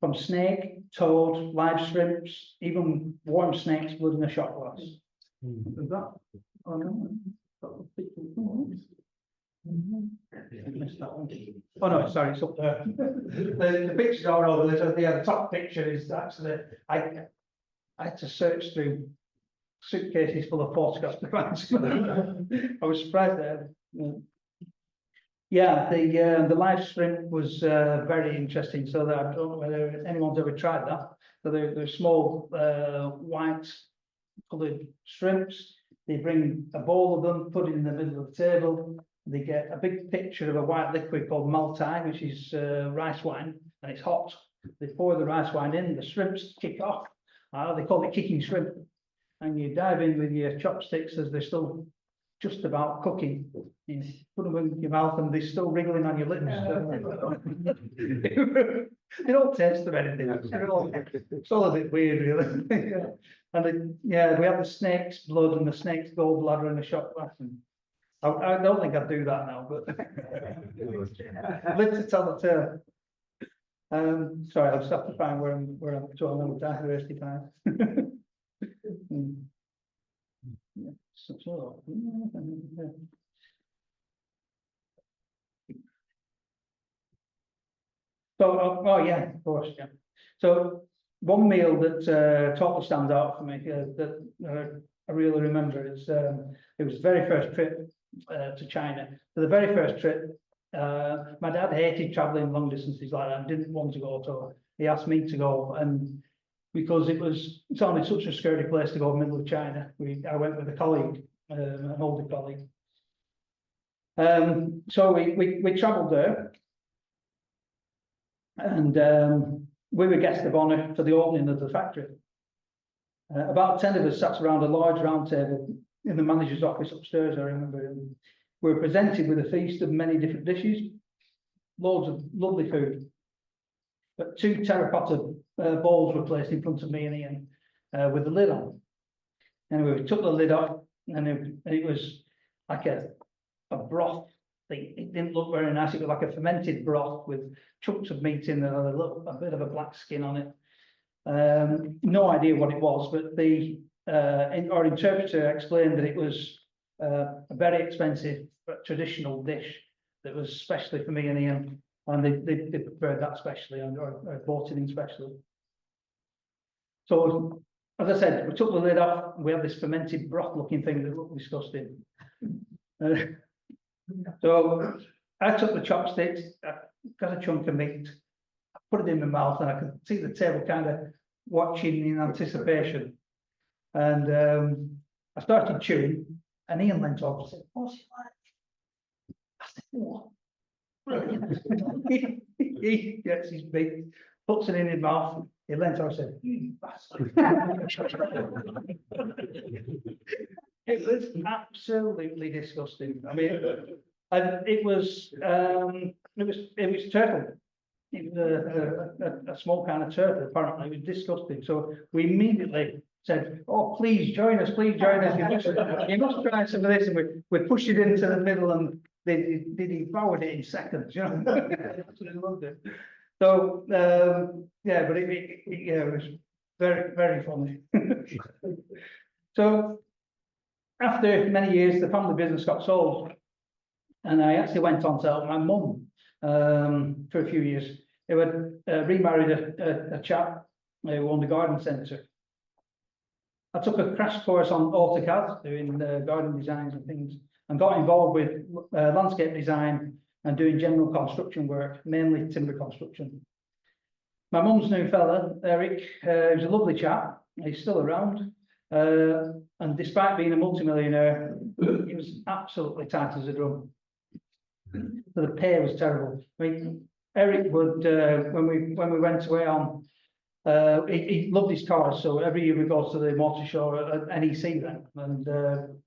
from snake, toad, live shrimps, even warm snake's blood in a shot glass. Is that? Oh no. Missed that one. Oh no, sorry, it's up there. The pictures are over there. Yeah, the top picture is actually I had to search through suitcases full of photographs to find some. I was surprised there. Yeah, the live shrimp was very interesting. So that I don't know whether anyone's ever tried that. So they're small white coloured shrimps. They bring a bowl of them, put it in the middle of the table. They get a big picture of a white liquid called Maltai, which is rice wine, and it's hot. They pour the rice wine in, the shrimps kick off. They call it kicking shrimp. And you dive in with your chopsticks as they're still just about cooking. You put them in your mouth and they're still wriggling on your lips. They don't taste of anything. It's all a bit weird, really. And yeah, we have the snake's blood and the snake's gallbladder in a shot glass. And I don't think I'd do that now, but live to tell the tale. Sorry, I'll just have to find where I'm up to. I'm on diversity time. So, oh yeah, of course, yeah. So one meal that totally stands out for me that I really remember is it was the very first trip to China. For the very first trip, my dad hated travelling long distances like that and didn't want to go, so he asked me to go, and because it sounded such a scary place to go in the middle of China, I went with a colleague, an older colleague. So we travelled there, and we were guests of honour for the opening of the factory. About 10 of us sat around a large round table in the manager's office upstairs, I remember. We were presented with a feast of many different dishes, loads of lovely food. But 2 terracotta bowls were placed in front of me and Ian with the lid on. Anyway, we took the lid off, and it was like a broth thing. It didn't look very nice. It was like a fermented broth with chunks of meat in there, a bit of a black skin on it. No idea what it was, but our interpreter explained that it was a very expensive but traditional dish that was specially for me and Ian, and they prepared that specially, or bought it in specially. So, as I said, we took the lid off, and we had this fermented broth looking thing that looked disgusting. So I took the chopsticks, I got a chunk of meat, I put it in my mouth, and I could see the table kind of watching in anticipation. And I started chewing, and Ian went over and said, "What's it like?" I said, "What?" He gets his big puts it in his mouth. He leant over and said, "You bastard." It was absolutely disgusting. I mean, and it was turtle. It was a small kind of turtle, apparently. It was disgusting. So we immediately said, "Oh, please join us, please join us. You must try some of this." And we pushed it into the middle and they devoured it in seconds, you know. Absolutely loved it. So, yeah, but it was very, very funny. So, after many years, the family business got sold. And I actually went on to help my mum for a few years. They had remarried a chap who owned a garden centre. I took a crash course on AutoCAD, doing garden designs and things, and got involved with landscape design and doing general construction work, mainly timber construction. My mum's new fella, Eric, was a lovely chap. He's still around. And despite being a multimillionaire, he was absolutely tight as a drum. So the pay was terrible. I mean, Eric would, when we went away on, he loved his cars, so every year we go to the motor show at NEC then, and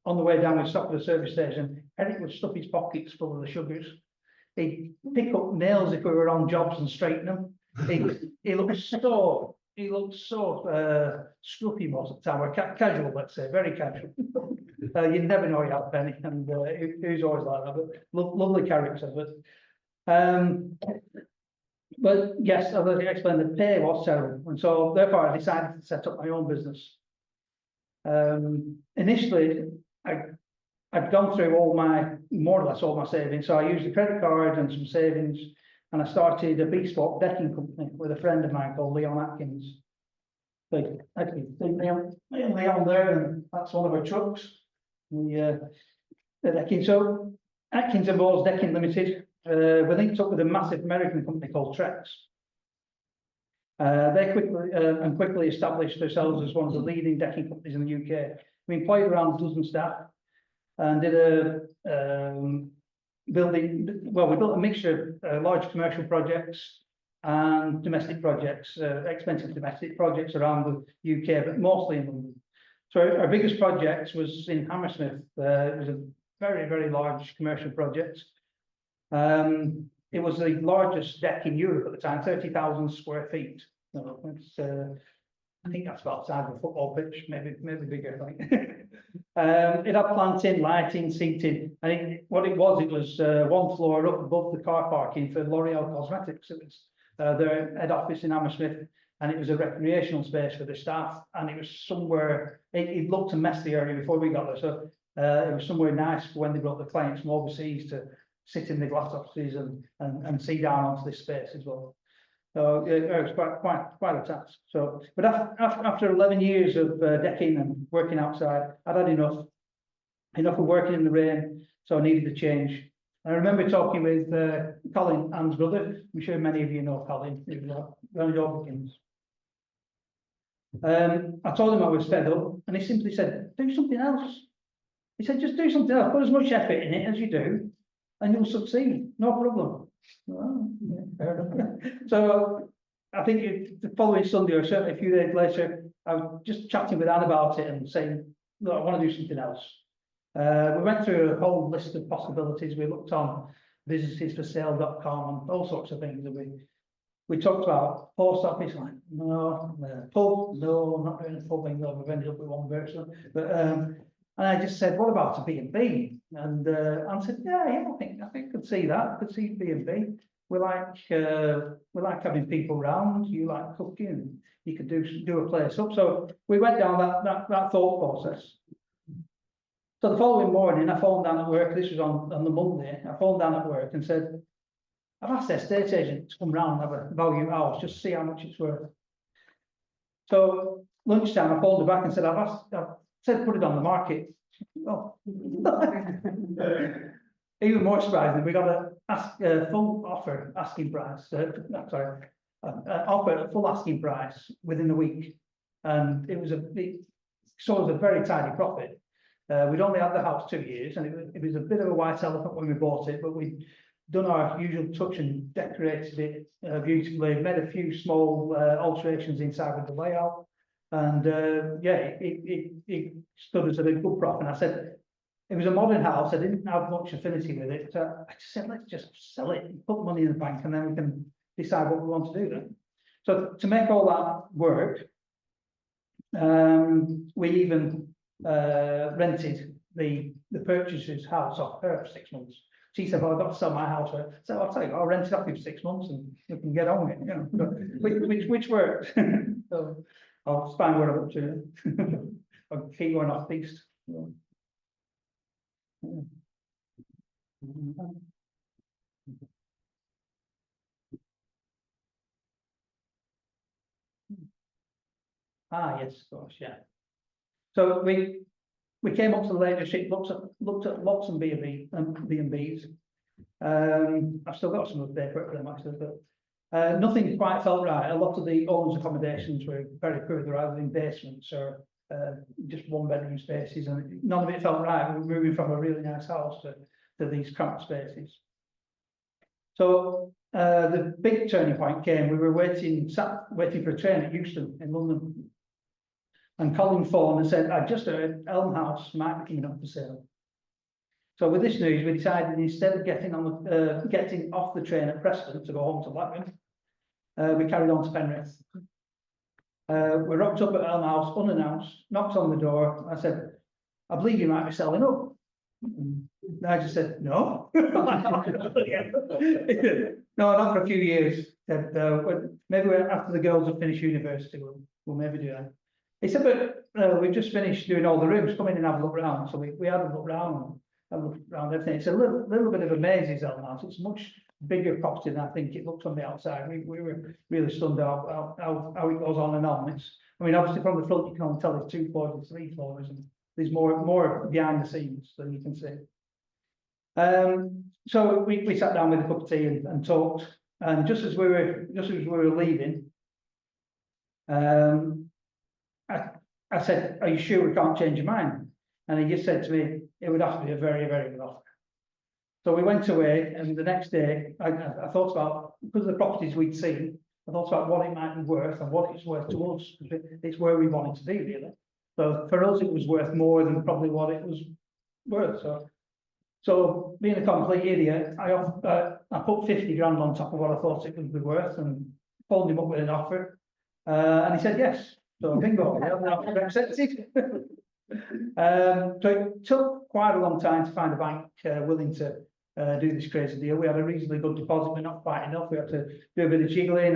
on the way down we stopped at a service station. Eric would stuff his pockets full of the sugars. He'd pick up nails if we were on jobs and straighten them. He looked so scruffy most of the time, casual, let's say, very casual. You never know he had a penny, and he was always like that, but lovely character. But yes, as I explained, the pay was terrible, and so therefore I decided to set up my own business. Initially, I'd gone through more or less all my savings, so I used a credit card and some savings, and I started a bespoke decking company with a friend of mine called Leon Atkins. Like, actually, Leon there, and that's one of our trucks. The decking. So Atkins and Vause Decking Limited. We linked up with a massive American company called Trex. They quickly established themselves as one of the leading decking companies in the UK. We employed around a dozen staff and did we built a mixture of large commercial projects and domestic projects, expensive domestic projects around the UK, but mostly in London. So our biggest project was in Hammersmith. It was a very, very large commercial project. It was the largest deck in Europe at the time, 30,000 square feet. I think that's about the size of a football pitch, maybe bigger, I think. It had planting, lighting, seating, and what it was one floor up above the car parking for L'Oreal Cosmetics. It was their head office in Hammersmith, and it was a recreational space for the staff, and it was somewhere, it looked a mess, the area before we got there, so it was somewhere nice for when they brought the clients from overseas to sit in the glass offices and see down onto this space as well. So it was quite a task. So, but after 11 years of decking and working outside, I'd had enough of working in the rain, so I needed a change. I remember talking with Colin, Anne's brother. I'm sure many of you know Colin. I told him I was fed up, and he simply said, "Do something else." He said, "Just do something else. Put as much effort in it as you do, and you'll succeed. No problem." Well, yeah, fair enough. So I think the following Sunday, or certainly a few days later, I was just chatting with Anne about it and saying, "Look, I want to do something else." We went through a whole list of possibilities. We looked on businessesforsale.com and all sorts of things. And we talked about post office, like, no, pub, no, I'm not doing a pub, no, we've ended up with one person. But and I just said, "What about a B&B?" And Anne said, yeah, I think I could see that. I could see B&B. We like having people round. You like cooking. You could do a place up. So we went down that thought process. So the following morning, I phoned down at work. This was on the Monday. I phoned down at work and said, "I've asked the estate agent to come round and have a value house, just to see how much it's worth." So lunchtime, I phoned her back and said, I've said put it on the market. Oh. Even more surprising, we got a full offer asking price. Offer at full asking price within a week, and it saw us a very tidy profit. We'd only had the house 2 years, and it was a bit of a white elephant when we bought it, but we done our usual touch and decorated it beautifully, made a few small alterations inside with the layout. And yeah, it stood us at a good profit. And I said, it was a modern house. I didn't have much affinity with it. So I just said, let's just sell it, put money in the bank, and then we can decide what we want to do then. So to make all that work, we even rented the purchaser's house off her for 6 months. She said, well, I've got to sell my house. So I'll tell you, I'll rent it off you for 6 months and you can get on with it, you know, which worked. So I'll find where I'm up to. I'll keep going off piste. Ah, yes, of course, yeah. So we came up to the leadership, looked at lots of B&Bs. I've still got some of the paper for them actually, but nothing quite felt right. A lot of the owners' accommodations were very poor. They're either in basements or just one bedroom spaces, and none of it felt right. We were moving from a really nice house to these cramped spaces. So the big turning point came. We were waiting for a train at Euston in London. And Colin phoned and said, I just heard Elm House might be coming up for sale. So with this news, we decided instead of getting off the train at Preston to go home to Blackburn, we carried on to Penrith. We rocked up at Elm House unannounced, knocked on the door. I said, I believe you might be selling up. And I just said, no. No, not for a few years. Said, maybe after the girls have finished university, we'll maybe do that. He said, but we've just finished doing all the rooms, come in and have a look around. So we had a look around everything. It's a little bit of a maze, Elm House. It's much bigger property than I think it looks on the outside. We were really stunned how it goes on and on. I mean, obviously from the front you can only tell there's 2 floors and 3 floors, and there's more behind the scenes than you can see. So we sat down with a cup of tea and talked. And just as we were leaving, I said, are you sure we can't change your mind? And he just said to me, it would have to be a very, very good offer. So we went away, and the next day, I thought about, because of the properties we'd seen, I thought about what it might be worth and what it's worth to us. It's where we wanted to be, really. So for us, it was worth more than probably what it was worth. So being a complete idiot, I put 50 grand on top of what I thought it would be worth and phoned him up with an offer. And he said yes. So bingo, the offer accepted. So it took quite a long time to find a bank willing to do this crazy deal. We had a reasonably good deposit, but not quite enough. We had to do a bit of jiggling,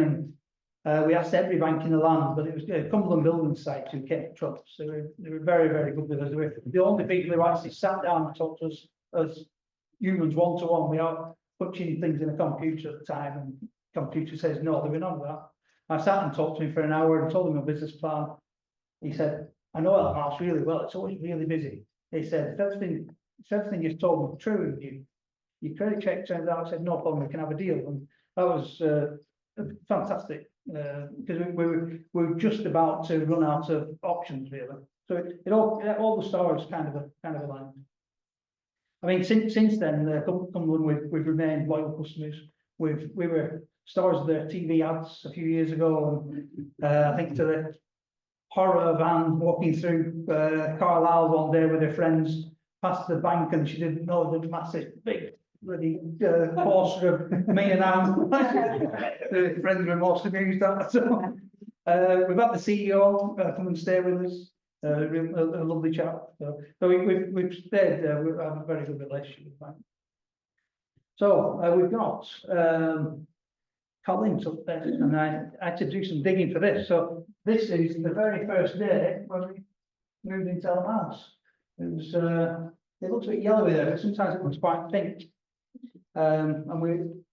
and we asked every bank in the land, but it was Cumberland Building Site who came to trust. So they were very, very good with us. They were the only people who actually sat down and talked to us as humans one-to-one. We are punching things in a computer at the time, and the computer says no, there were none of that. I sat and talked to him for an hour and told him my business plan. He said, I know Elm House really well, it's always really busy. He said, if everything you've told me true, your credit check turns out, I said, no problem, we can have a deal. And that was fantastic, because we were just about to run out of options, really. So all the stars kind of aligned. I mean, since then, Cumberland, we've remained loyal customers. We were stars of their TV ads a few years ago, and I think to the horror of Anne walking through Carlisle one day with her friends past the bank, and she didn't know the massive big bloody poster of me and Anne. The friends were most amused at that. So we've had the CEO come and stay with us. A lovely chap. So we've stayed. We have a very good relationship with them. So we've got Colin's up there, and I had to do some digging for this. So this is the very first day when we moved into Elm House. It was it looks a bit yellowy there, but sometimes it looks quite pink. And when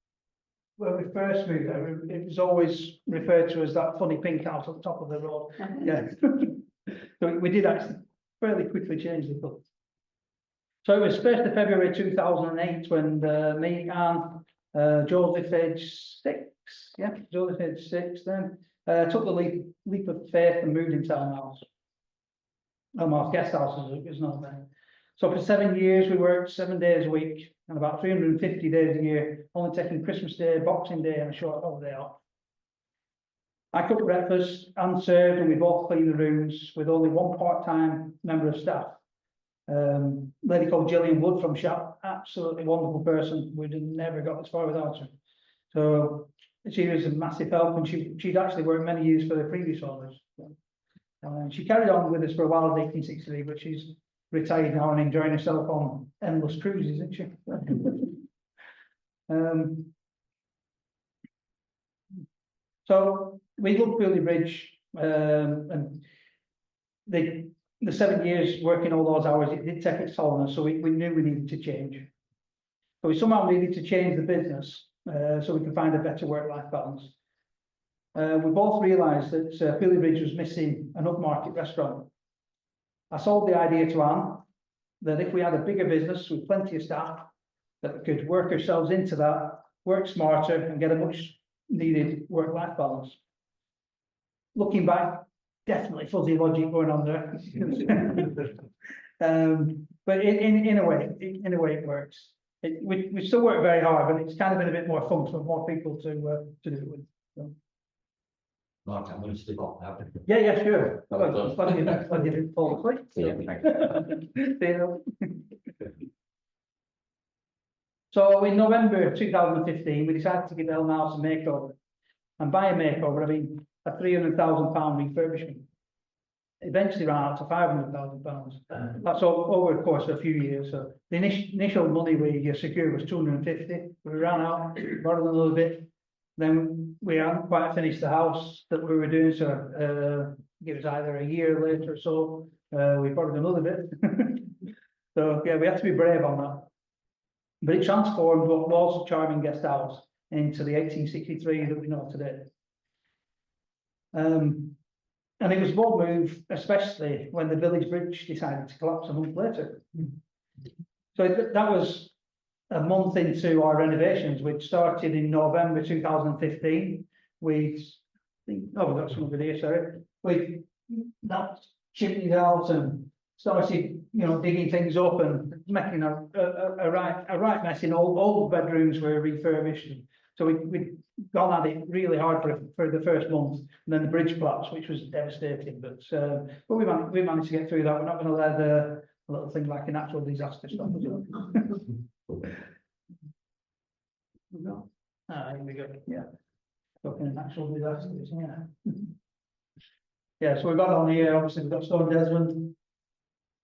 we first moved there, it was always referred to as that funny pink house at the top of the road. Yeah. So we did actually fairly quickly change the colour. So it was 1st of February 2008 when me and Joseph, age 6, yeah, Joseph, age 6, then took the leap of faith and moved into Elm House. Elm House Guest House, as it was known then. So for 7 years, we worked 7 days a week, and about 350 days a year, only taking Christmas Day, Boxing Day, and a short holiday off. I cook breakfast and served, and we both clean the rooms with only one part-time member of staff. Lady called Gillian Wood from Shap, absolutely wonderful person. We'd have never got this far without her. So she was a massive help, and she'd actually worked many years for the previous owners. She carried on with us for a while in 1863, but she's retired now and enjoying herself on endless cruises, isn't she? So we loved Pooley Bridge, and the 7 years working all those hours, it did take its toll on us, so we knew we needed to change. So we somehow needed to change the business so we could find a better work-life balance. We both realised that Pooley Bridge was missing an upmarket restaurant. I sold the idea to Anne that if we had a bigger business with plenty of staff, that we could work ourselves into that, work smarter, and get a much needed work-life balance. Looking back, definitely fuzzy logic going on there. But in a way it works. We still work very hard, but it's kind of been a bit more fun for more people to do it with. So. Mark, I'm going to stick on now. Yeah, sure. Glad you didn't fall asleep. So in November 2015, we decided to give Elm House a makeover. And by a makeover, I mean a £300,000 refurbishment. Eventually ran out to £500,000. That's over the course of a few years. So the initial money we secured was 250. We ran out, borrowed a little bit. Then we hadn't quite finished the house that we were doing, so it was either a year later or so. We borrowed another bit. So yeah, we had to be brave on that. But it transformed what was a charming guest house into the 1863 that we know today. And it was a bold move, especially when the village bridge decided to collapse a month later. So that was a month into our renovations, which started in November 2015. We got some over here, sorry. We knocked chimneys out and started, digging things up and making a right mess. In all the bedrooms were refurbished. So we got at it really hard for the first month, and then the bridge collapsed, which was devastating. But we managed to get through that. We're not going to let a little thing like a natural disaster stop us. Here we go. Yeah, talking of natural disasters. Yeah. Yeah. So we've got on here. Obviously, we've got Storm Desmond.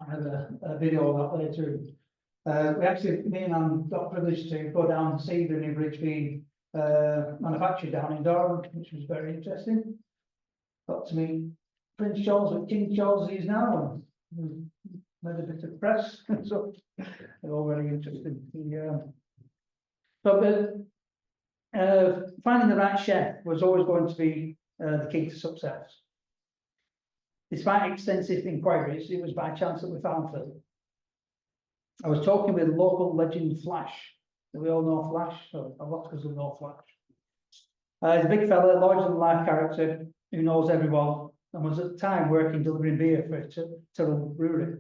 I have a video of that later. We actually, me and Anne got privileged to go down and see the new bridge being manufactured down in Durham, which was very interesting. Got to meet Prince Charles with King Charles is now, and made a bit of press. So they're all very interesting. Finding the right chef was always going to be the key to success. Despite extensive inquiries, it was by chance that we found Phil. I was talking with local legend Flash. We all know Flash, so a lot of us know Flash. He's a big fella, larger than life character who knows everyone, and was at the time working delivering beer for Tyrrell Brewery.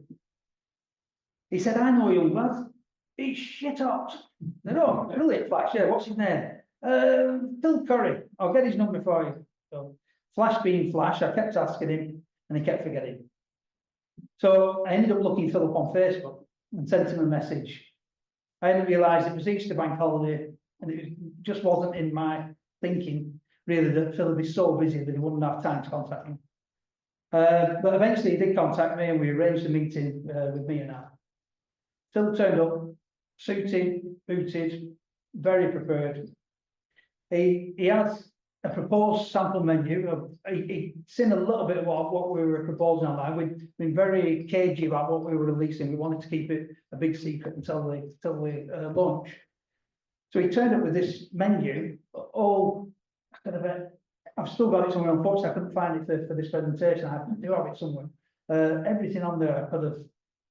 He said, "I know a young lad. He's shit hot." "No, brilliant, Flash. Yeah, what's his name?" "Phil Curry. I'll get his number for you." So Flash being Flash, I kept asking him, and he kept forgetting. So I ended up looking Phil up on Facebook and sent him a message. I didn't realise it was Easter bank holiday, and it just wasn't in my thinking, really, that Phil would be so busy that he wouldn't have time to contact me. But eventually he did contact me, and we arranged a meeting with me and Anne. Phil turned up, suited, booted, very prepared. He had a proposed sample menu. He'd seen a little bit of what we were proposing online. We'd been very cagey about what we were releasing. We wanted to keep it a big secret until the launch. So he turned up with this menu, all kind of I've still got it somewhere. Unfortunately, I couldn't find it for this presentation. I do have it somewhere. Everything on there I could have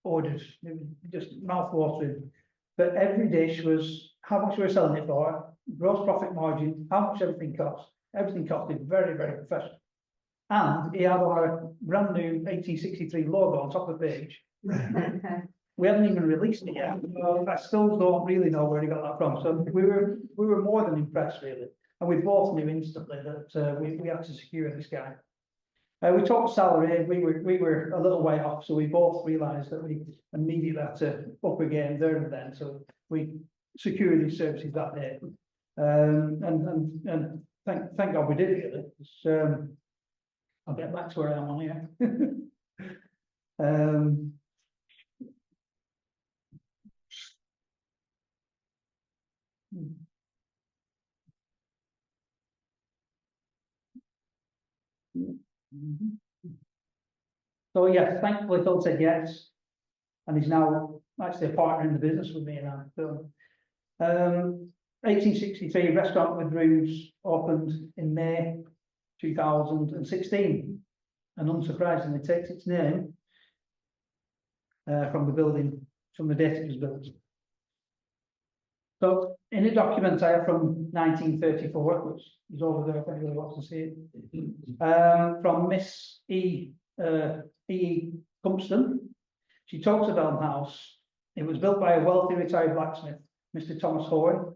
ordered. It was just mouth-watering. But every dish was how much we were selling it for, gross profit margin, how much everything cost. Everything costed very, very professional. And he had our brand new 1863 logo on top of the page. We haven't even released it yet. I still don't really know where he got that from. So we were more than impressed, really. And we both knew instantly that we had to secure this guy. We talked salary. We were a little way off, so we both realised that we immediately had to up again there and then. So we secured his services that day. And thank God we did, really. I'll get back to where I am on here. So yes, thankfully Phil said yes, and he's now actually a partner in the business with me now. So, 1863 restaurant with rooms opened in May 2016, and unsurprisingly takes its name from the building, from the date it was built. So in a document I have from 1934, which is over there if anybody wants to see it, from Miss E. Cumpston, she talks about the house. It was built by a wealthy retired blacksmith, Mr. Thomas Hoy,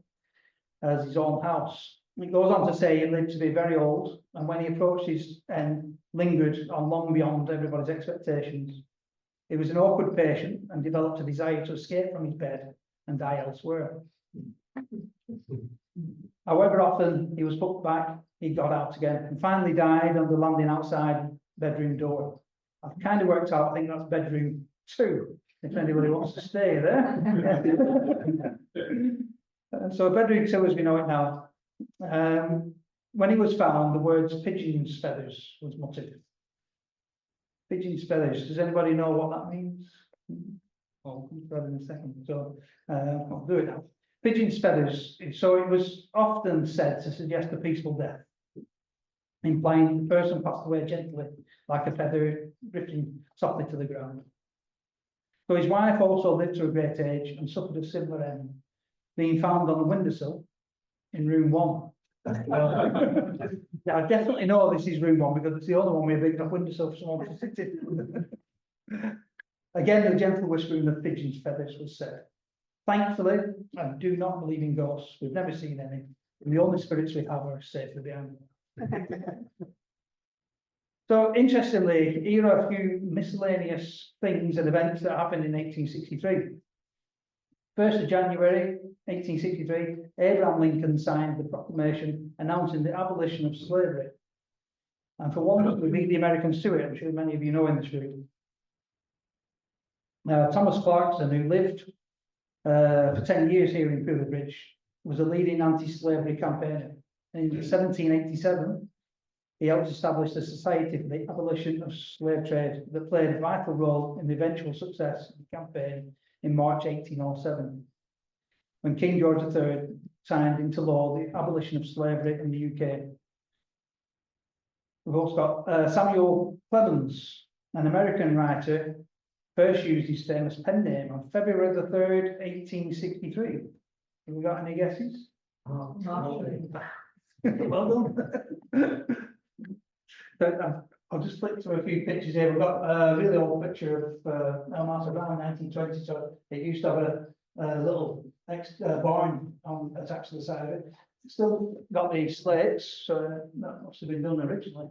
as his own house. It goes on to say he lived to be very old, and when he approached his end, lingered on long beyond everybody's expectations. He was an awkward patient and developed a desire to escape from his bed and die elsewhere. However often he was put back, he got out again and finally died on the landing outside bedroom door. I've kind of worked out, I think that's bedroom 2, if anybody wants to stay there. So bedroom 2 as we know it now. When he was found, the words pigeon's feathers was muttered. Pigeon's feathers, does anybody know what that means? I'll come to that in a second, so I'll do it now. Pigeon's feathers, so it was often said to suggest a peaceful death, implying the person passed away gently, like a feather drifting softly to the ground. So his wife also lived to a great age and suffered a similar end, being found on the windowsill in room 1. Yeah, I definitely know this is room 1 because it's the only one with a big enough windowsill for someone to sit in. Again, the gentle whispering of pigeon's feathers was said. Thankfully, I do not believe in ghosts. We've never seen any. And the only spirits we have are safely behind. So, interestingly, here are a few miscellaneous things and events that happened in 1863. 1st of January 1863, Abraham Lincoln signed the proclamation announcing the abolition of slavery. And for once, we beat the Americans to it. I'm sure many of you know in this room. Thomas Clarkson, who lived for 10 years here in Pooley Bridge, was a leading anti-slavery campaigner. In 1787, he helped establish the Society for the Abolition of Slave Trade that played a vital role in the eventual success of the campaign in March 1807, when King George III signed into law the abolition of slavery in the UK. We've also got Samuel Clemens, an American writer, first used his famous pen name on February the 3rd, 1863. Have we got any guesses? Oh, Well done. I'll just flick through a few pictures here. We've got a really old picture of Elmas around 1920. So it used to have a little barn attached to the side of it. Still got these slates, so that must have been done originally.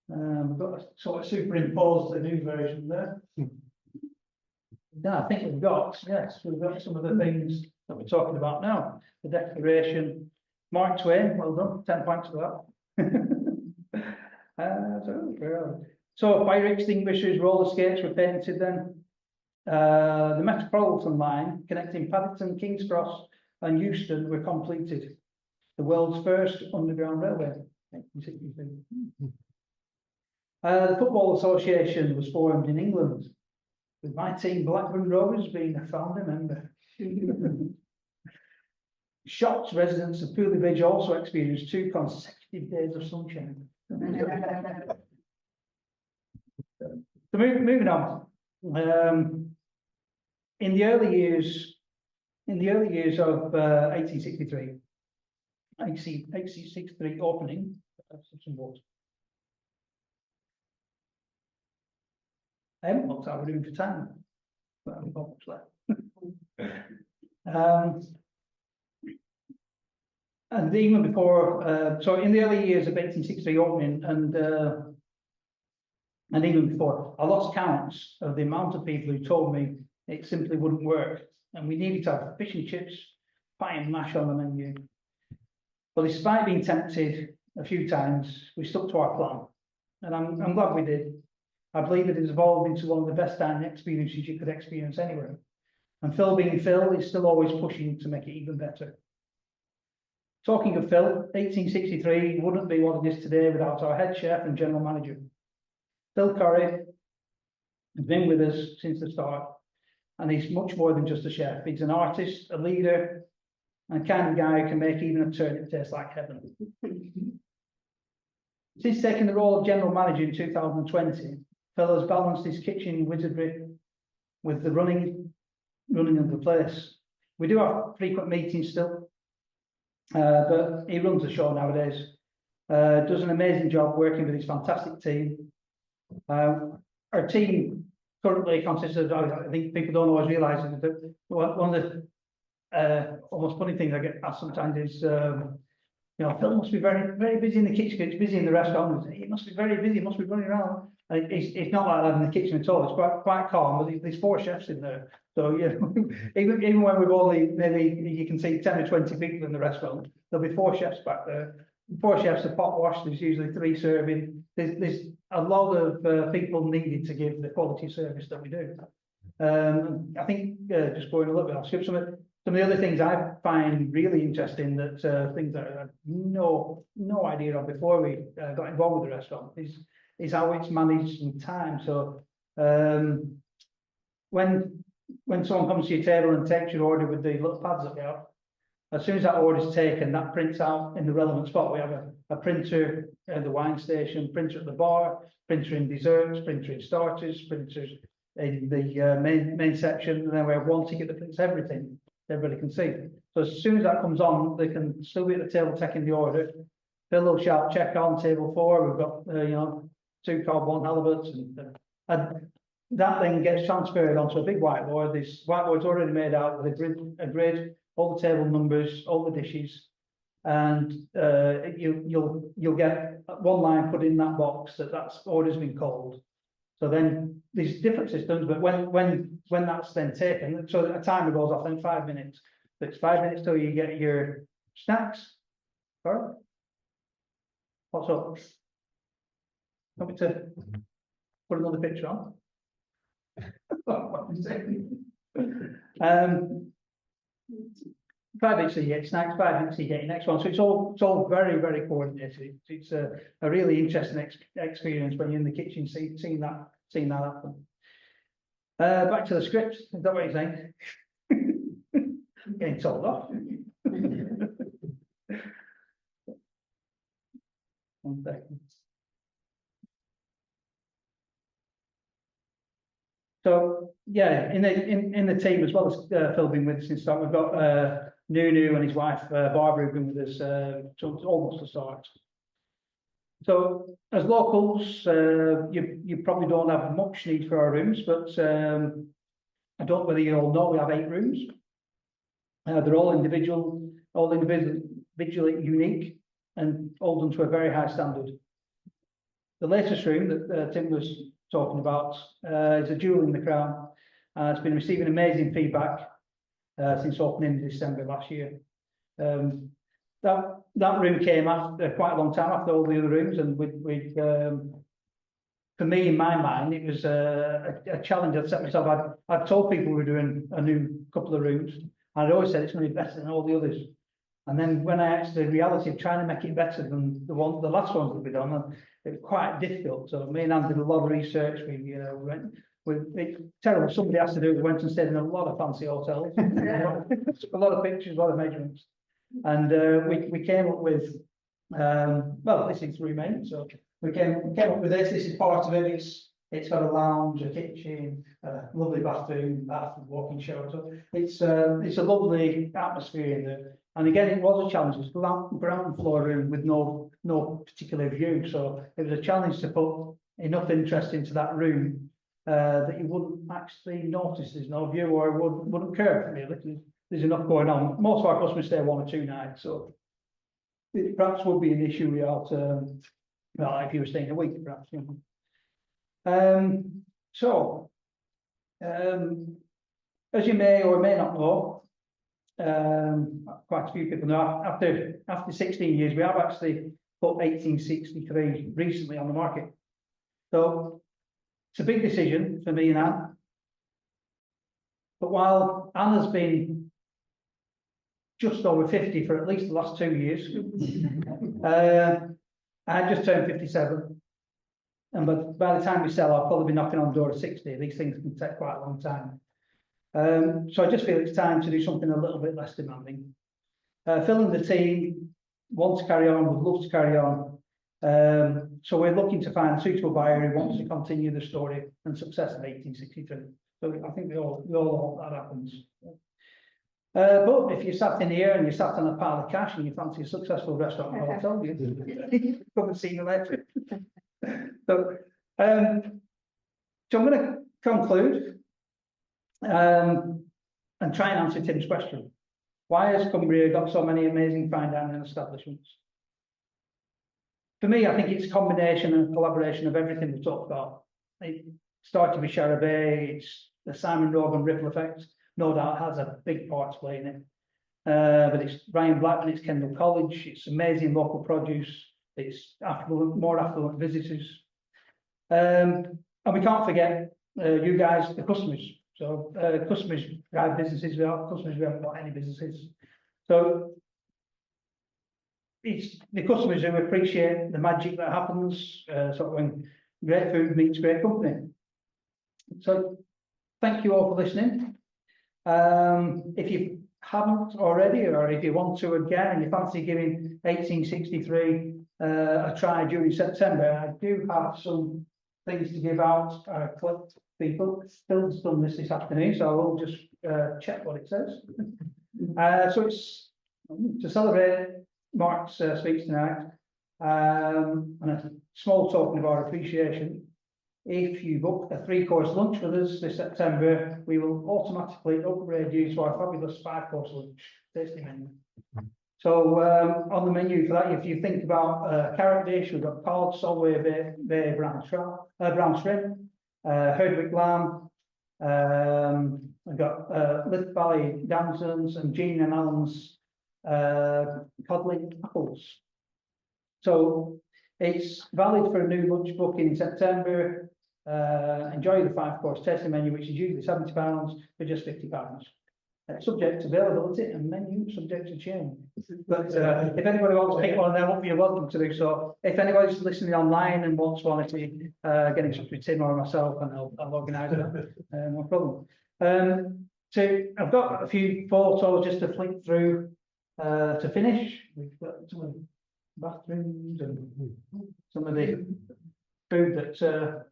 We've got sort of superimposed the new version there. No, I think we've got some of the things that we're talking about now. The Declaration, Mark Twain, well done, 10 points for that. So fire extinguishers, roller skates were painted then. The Metropolitan line connecting Paddington, King's Cross and Euston were completed. The world's first underground railway. The Football Association was formed in England, with my team Blackburn Rovers being a founder member. Shocked residents of Pooley Bridge also experienced 2 consecutive days of sunshine. So moving on. In the early years of 1863 opening, I haven't looked at what we're doing for time. And even before, so in the early years of 1863 opening, and even before, I lost counts of the amount of people who told me it simply wouldn't work, and we needed to have fish and chips, pie and mash on the menu. But despite being tempted a few times, we stuck to our plan, and I'm glad we did. I believe it has evolved into one of the best dining experiences you could experience anywhere. And Phil being Phil, is still always pushing to make it even better. Talking of Phil, 1863 wouldn't be what it is today without our head chef and general manager. Phil Curry has been with us since the start, and he's much more than just a chef. He's an artist, a leader, and kind of guy who can make even a turnip taste like heaven. Since taking the role of general manager in 2020, Phil has balanced his kitchen wizardry with the running of the place. We do have frequent meetings still, but he runs the show nowadays. Does an amazing job working with his fantastic team. Our team currently consists of, I think people don't always realise it, that one of the almost funny things I get asked sometimes is, you know, Phil must be very, very busy in the kitchen, it's busy in the restaurant. He must be very busy, must be running around. And it's not like that in the kitchen at all, it's quite calm, but there's 4 chefs in there. So, yeah, even when we've only, maybe you can see 10 or 20 people in the restaurant, there'll be 4 chefs back there. 4 chefs are pot wash, there's usually 3 serving. There's a lot of people needed to give the quality service that we do. I think just going a little bit, I'll skip some of the other things I find really interesting, that things that I had no idea of before we got involved with the restaurant is how it's managed in time. So when someone comes to your table and takes your order with the little pads that we have, as soon as that order is taken, that prints out in the relevant spot. We have a printer at the wine station, printer at the bar, printer in desserts, printer in starters, printers in the main section, and then we have one ticket that prints everything. Everybody can see. So as soon as that comes on, they can still be at the table taking the order. Phil will shout, check on table 4. We've got you know, 2 cod, 1 halibut, and that then gets transferred onto a big whiteboard. This whiteboard's already made out with a grid, all the table numbers, all the dishes, and you'll get 1 line put in that box that's order's been called. So then there's different systems, but when that's then taken, so a timer goes off in 5 minutes. So it's 5 minutes till you get your snacks. All right. What's up? Want me to put another picture on? What is it? 5 minutes you get snacks, 5 minutes you get your next one. So it's all very, very coordinated. It's a really interesting experience when you're in the kitchen, seeing that happen. Back to the script. Is that what you're saying? Getting told off. 1 second. So yeah, in the team, as well as Phil being with us since start, we've got Nunu and his wife Barbara who've been with us almost the start. So as locals, you probably don't have much need for our rooms, but I don't know whether you all know we have 8 rooms. They're all individually unique and all done to a very high standard. The latest room that Tim was talking about is a jewel in the crown. It's been receiving amazing feedback since opening in December last year. That room came after quite a long time after all the other rooms, and for me, in my mind, it was a challenge I'd set myself. I'd told people we were doing a new couple of rooms, and I'd always said it's going to be better than all the others. And then when I actually, the reality of trying to make it better than the last ones that we've done, it was quite difficult. So me and Anne did a lot of research. It's terrible. Somebody has to do it. We went and stayed in a lot of fancy hotels, a lot of pictures, a lot of measurements, and we came up with well, this is 3 main. So we came up with this. This is part of it. It's got a lounge, a kitchen, a lovely bathroom, walk-in shower. So it's a lovely atmosphere in there. And again, it was a challenge. It's ground floor room with no particular view. So it was a challenge to put enough interest into that room that you wouldn't actually notice there's no view or wouldn't care really. There's enough going on. Most of our customers stay 1 or 2 nights, so it perhaps would be an issue without, well, if you were staying a week, perhaps. You know. As you may or may not know, quite a few people know, after 16 years, we have actually put 1863 recently on the market. So it's a big decision for me and Anne. But while Anne has been just over 50 for at least the last 2 years, I just turned 57. And by the time we sell, I'll probably be knocking on the door of 60. These things can take quite a long time. So I just feel it's time to do something a little bit less demanding. Phil and the team want to carry on, would love to carry on. So we're looking to find a suitable buyer who wants to continue the story and success of 1863. So I think we all hope that happens. But if you sat in here and you sat on a pile of cash and you fancy a successful restaurant or hotel, you come and see me later. So I'm going to conclude and try and answer Tim's question. Why has Cumbria got so many amazing fine dining establishments? For me, I think it's a combination and collaboration of everything we've talked about. It started with Charavet, it's the Simon Rogan ripple effect, no doubt has a big part to play in it. But it's Ryan Blackman, it's Kendall College, it's amazing local produce, it's more affluent visitors. And we can't forget you guys, the customers. So customers drive businesses, without customers we haven't got any businesses. So it's the customers who appreciate the magic that happens, sort of when great food meets great company. So thank you all for listening. If you haven't already, or if you want to again, and you fancy giving 1863 a try during September, I do have some things to give out, collect people. Phil's done this afternoon, so I will just check what it says. So it's to celebrate Mark's speech tonight, and a small token of our appreciation. If you book a 3-course lunch with us this September, we will automatically upgrade you to our fabulous 5-course lunch tasting menu. So on the menu for that, if you think about carrot dish, we've got cod, Solway Bay brown shrimp, Herdwick lamb, we've got Lift Valley damsons and Jean and Alan's codling apples. So it's valid for a new lunch booking in September. Enjoy the 5-course tasting menu, which is usually £70 for just £50. Subject to availability and menu subject to change. But if anybody wants to pick one of them up, you're welcome to do so. If anybody's listening online and wants one, if you get in touch with Tim or myself, and I'll organise that. No problem. So I've got a few photos just to flick through to finish. We've got some of the bathrooms and some of the food that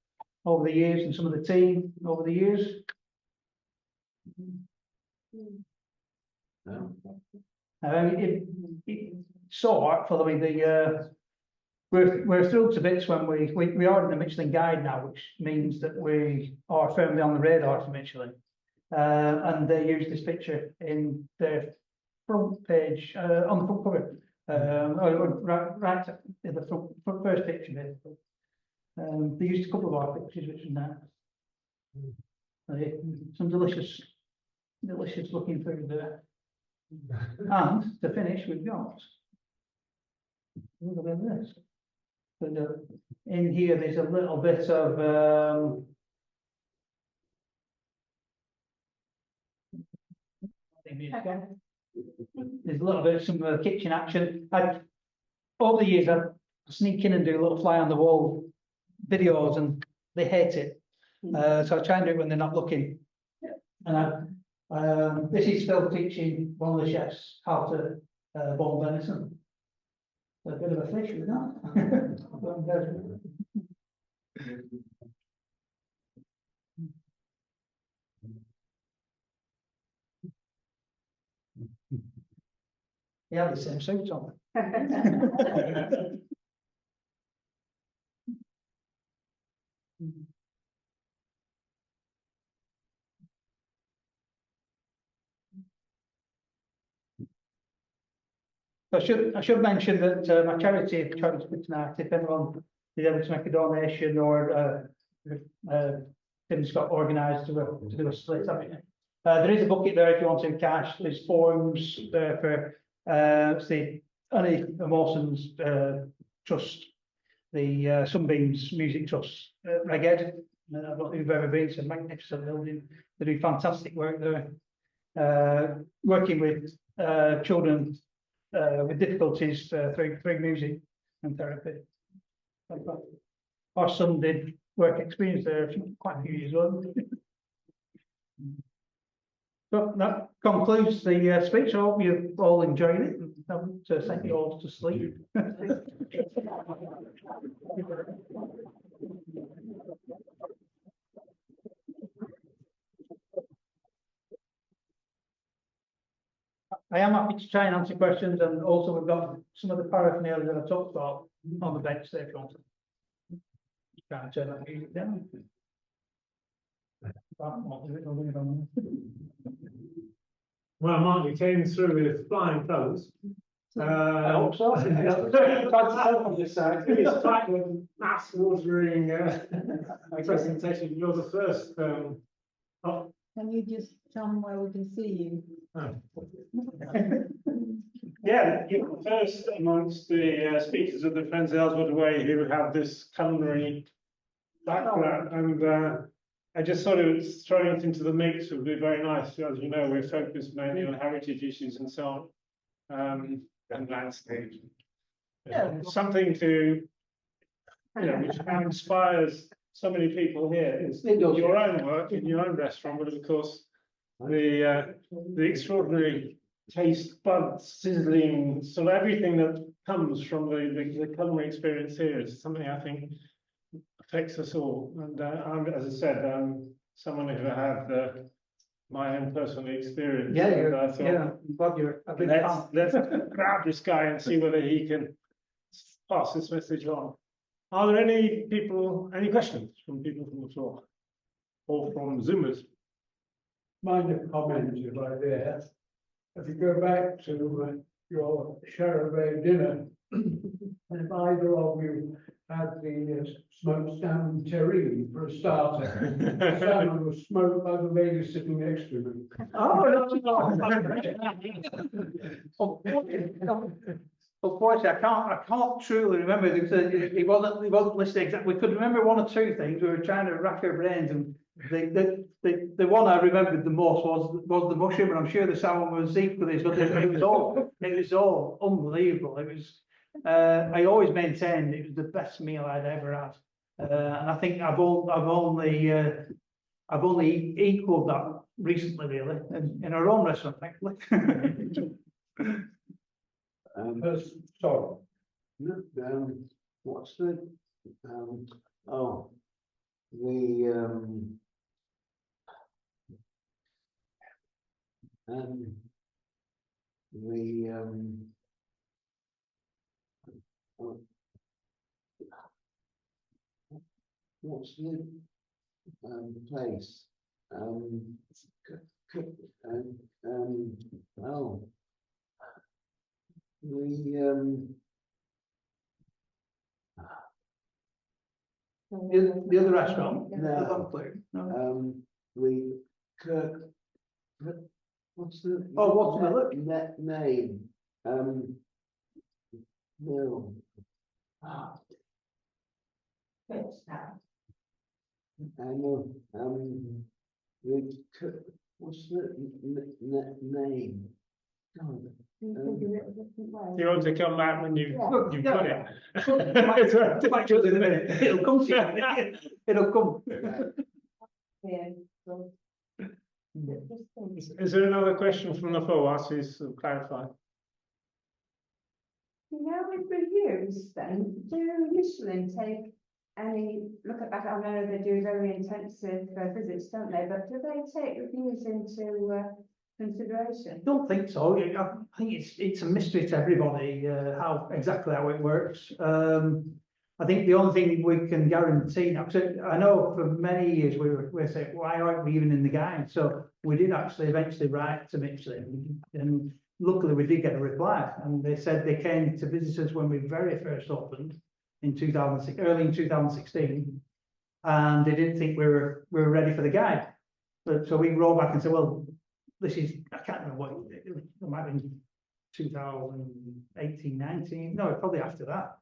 over the years, and some of the team over the years. It's so artful. I mean, we're thrilled to bits when we are in the Michelin guide now, which means that we are firmly on the radar for Michelin. And they use this picture in their front page on the front cover, right in the front first picture basically. They used a couple of our pictures, which is nice. Some delicious looking food there. And to finish, we've got a little bit of this. But in here, there's a little bit of there's a little bit of some kitchen action. Over the years, I sneak in and do a little fly on the wall videos, and they hate it. So I try and do it when they're not looking. And this is Phil teaching one of the chefs how to boil venison. So a bit of a fish with that. Yeah, the same suit on. So I should mention that my charity tonight, if anyone is able to make a donation or Tim's got organised to do a split. There is a bucket there if you want in cash. There's forms there for the Annie Mawson's Trust, the Sunbeams Music Trust, Reg Ed. I don't know if you've ever been. It's a magnificent building. They do fantastic work there, working with children with difficulties through music and therapy. Our son did work experience there quite a few years ago. So that concludes the speech. I hope you all enjoyed it. To send you all to sleep. I am happy to try and answer questions, and also we've got some of the paraphernalia that I talked about on the bench there if you want to. Try and turn that music down. Well, Mark, you came through with flying colours. I hope so. It's quite a mass watering presentation. You're the first. Can you just tell me where we can see you? Yeah, you're the first amongst the speakers of the Friends of Ullswater Way who have this culinary background, and I just thought it was throwing it into the mix would be very nice. As you know, we're focused mainly on heritage issues and so on, and landscape. Yeah. Something to, which inspires so many people here is It does, your own work in your own restaurant, but of course the extraordinary taste buds, sizzling, sort of everything that comes from the culinary experience here is something I think affects us all. And I'm, as I said, someone who had my own personal experience. Yeah, and I thought, I'm glad you're a big let's grab this guy and see whether he can pass this message on. Are there any questions from people from the floor or from Zoomers? Mind a comment if I dare. If you go back to your Sherry dinner, and if either of you had the smoked salmon terrine for a starter, the salmon was smoked by the lady sitting next to me. Unfortunately, I can't truly remember because he wasn't listening exactly. We could remember one or two things. We were trying to rack our brains, and the one I remembered the most was the mushroom, and I'm sure the salmon was equally as good. It was all unbelievable. It was. I always maintained it was the best meal I'd ever had, and I think I've only equalled that recently, really, in our own restaurant, thankfully. Sorry. What's the oh, what's the place? The other restaurant. No. What's the name? No. What's the name? God. You want to come back when you put it. In a minute. It'll come to you. It'll come. Is there another question from the floor? Ask these to clarify. You know, with reviews then, do Michelin take any look at that? I know they do very intensive visits, don't they? But do they take reviews into consideration? I don't think so. I think it's a mystery to everybody how it works. I think the only thing we can guarantee now, because I know for many years we were saying, why aren't we even in the guide? So we did actually eventually write to Michelin, and luckily we did get a reply, and they said they came to visit us when we very first opened in 2006, early in 2016, and they didn't think we were ready for the guide. So we wrote back and said, well, this is, I can't remember what, it might have been 2018, 19, no, probably after that.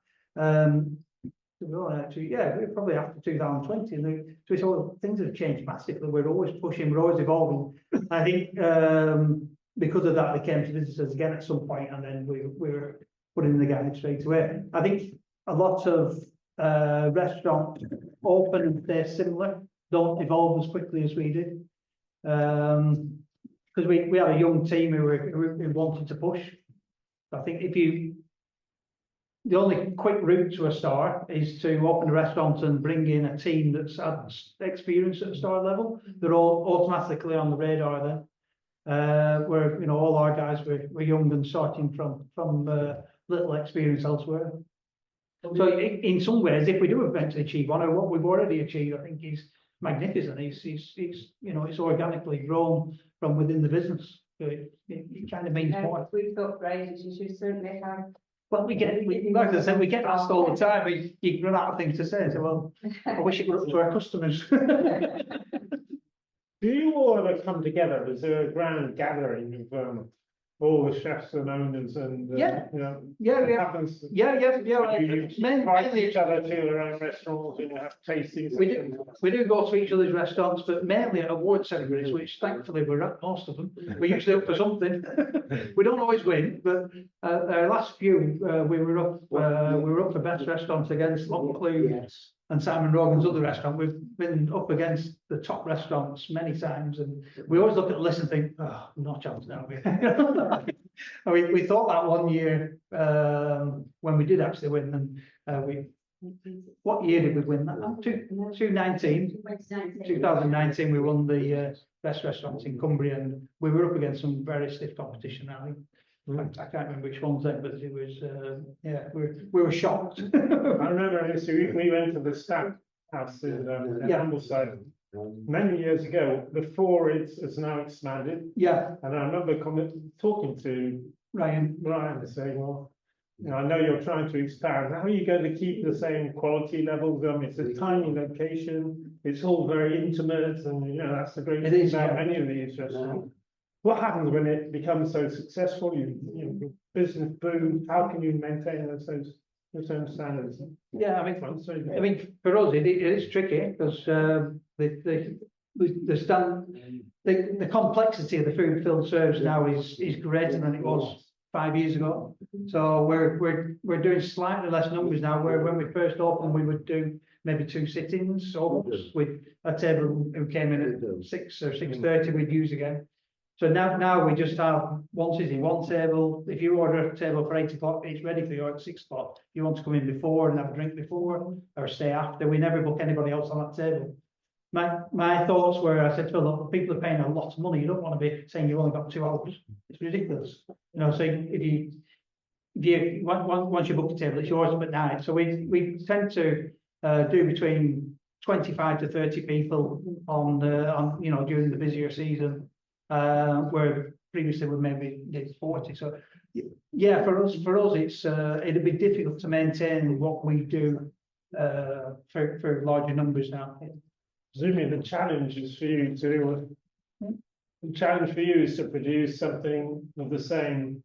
Yeah, we're probably after 2020. And so we said, well, things have changed massively. We're always pushing, we're always evolving. I think because of that, they came to visit us again at some point, and then we were putting in the guide straight away. I think a lot of restaurants open and they're similar, don't evolve as quickly as we did. Because we had a young team who wanted to push. I think the only quick route to a star is to open a restaurant and bring in a team that's had experience at a star level. They're all automatically on the radar then. Where, you know, all our guys were young and starting from little experience elsewhere. So in some ways, if we do eventually achieve one, or what we've already achieved, I think is magnificent. He's you know, it's organically grown from within the business. So it kind of means more. We've got grades, you should certainly have. Well, like I said, we get asked all the time. You run out of things to say. So, well, I wish it were up to our customers. Do you all ever come together? Is there a grand gathering of all the chefs and owners and Yeah. you know? Yeah, it yeah. happens. Yeah. You invite each other to your own restaurants and you have tastings. We do go to each other's restaurants, but mainly at award ceremonies, which thankfully we're at most of them. We're usually up for something. We don't always win, but our last few we were up for best restaurants against Montclair and Simon Rogan's other restaurant. We've been up against the top restaurants many times, and we always look at the list and think, oh, no chance now. I mean, we thought that one year when we did actually win, and what year did we win that? 2019. 2019, we won the best restaurants in Cumbria, and we were up against some very stiff competition. I can't remember which ones then, but it was yeah, we were shocked. I remember we went to the staff house in Ambleside many years ago, before it's now expanded. Yeah. And I remember talking to Ryan and saying, well, you know, I know you're trying to expand. How are you going to keep the same quality levels? It's a tiny location. It's all very intimate, and you know that's the great thing about many of these restaurants. What happens when it becomes so successful? You business boom. How can you maintain those same standards? Yeah, I mean, for us it is tricky because the complexity of the food Phil serves now is greater than it was 5 years ago. So we're doing slightly less numbers now. Where when we first opened, we would do maybe 2 sittings almost with a table who came in at 6 or 6:30. We'd use again. So now we just have one sitting, one table. If you order a table for 8 o'clock, it's ready for you at 6 o'clock. If you want to come in before and have a drink before or stay after, we never book anybody else on that table. My thoughts were, I said to them, look, people are paying a lot of money. You don't want to be saying you've only got 2 hours. It's ridiculous. You know, so if you once you book a table, it's yours up at night. So we tend to do between 25 to 30 people on you know, during the busier season. Where previously we maybe did 40. So yeah, for us it's it'd be difficult to maintain what we do for larger numbers now. Presumably the challenge is for you is to produce something of the same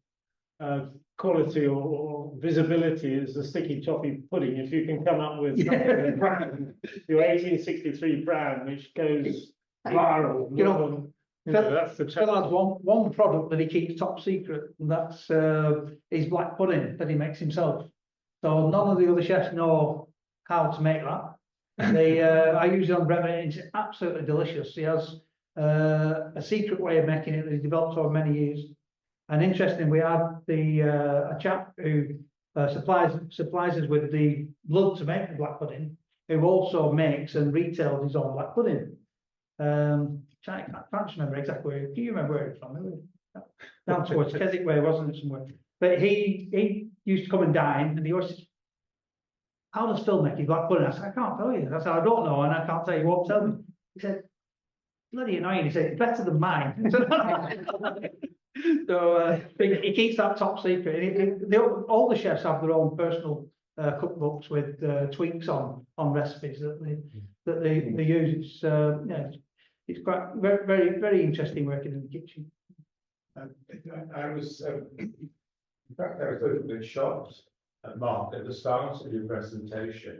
quality or visibility as the sticky toffee pudding. If you can come up with a brand, your 1863 brand, which goes viral, you know. That's the Phil has one product that he keeps top secret, and that's his black pudding that he makes himself. So none of the other chefs know how to make that. I use it on bread, and it's absolutely delicious. He has a secret way of making it that he's developed over many years. And interesting, we have a chap who supplies us with the blood to make the black pudding, who also makes and retails his own black pudding. I can't remember exactly where. Do you remember where it's from? Down towards Keswick way, wasn't it, somewhere? But he used to come and dine, and he always said, how does Phil make his black pudding? I said, I can't tell you. I said, I don't know, and I can't tell you. Won't tell me. He said, bloody annoying. He said, it's better than mine. So he keeps that top secret. All the chefs have their own personal cookbooks with tweaks on recipes that they use. It's yeah, it's quite very interesting working in the kitchen. I was, in fact, I was a little bit shocked at Mark at the start of your presentation,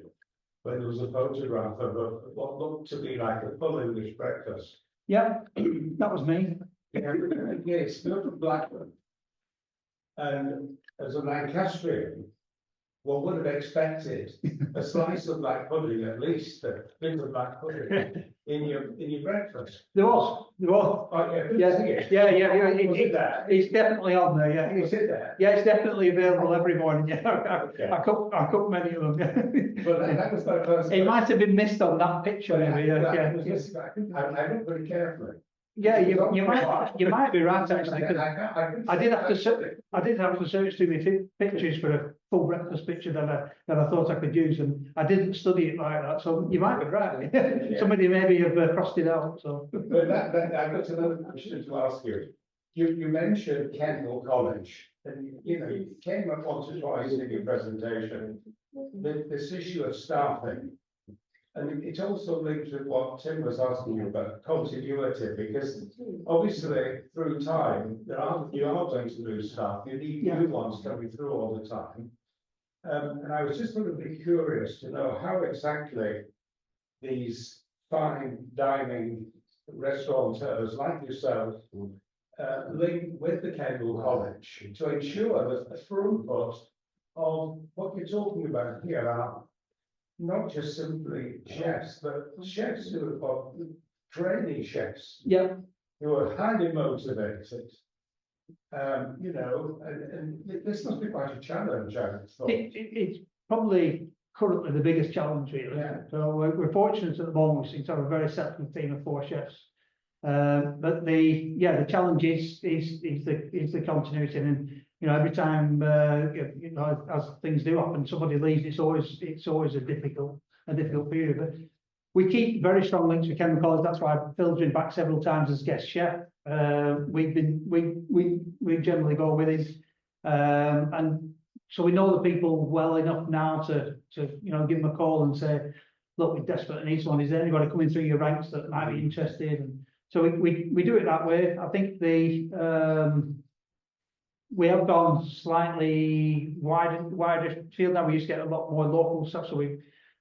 when there was a photograph of what looked to be like a full English breakfast. Yeah, that was me. Yeah, it's built of Blackburn. And as a Lancastrian, one would have expected a slice of black pudding, at least a bit of black pudding in your breakfast. There was. Oh, yeah, Yeah. Was it there? It's definitely on there. Yeah, Was it there? yeah, it's definitely available every morning. Yeah, Okay. I cook many of them. Yeah. But that was my first. It might have been missed on that picture. Maybe. Yeah, I looked very carefully. yeah. You might be right actually. 'Cause I did have to search through my pictures for a full breakfast picture that I thought I could use, and I didn't study it like that. So you might be right. Somebody maybe have crossed it out. So. But I've got another question to ask you. You mentioned Kendall College, and you came up once or twice in your presentation, this issue of staffing. And it also links with what Tim was asking you about continuity, because obviously through time, you are going to lose staff. You need new ones coming through all the time. And I was just a little bit curious to know how exactly these fine dining restaurateurs like yourself link with the Kendall College to ensure that the throughput of what you're talking about here are not just simply chefs, but chefs who are trainee chefs. Yeah. Who are highly motivated. And this must be quite a challenge, I thought. It's probably currently the biggest challenge, really. Yeah. So we're fortunate at the moment. We seem to have a very settled team of 4 chefs. But the challenge is the continuity, and every time as things do happen, somebody leaves. It's always a difficult period. But we keep very strong links with Kendall College. That's why Phil's been back several times as guest chef. We generally go with him, and so we know the people well enough now to give them a call and say, look, we desperately need someone. Is there anybody coming through your ranks that might be interested? And so we do it that way. I think we have gone slightly wider field now. We used to get a lot more local stuff. So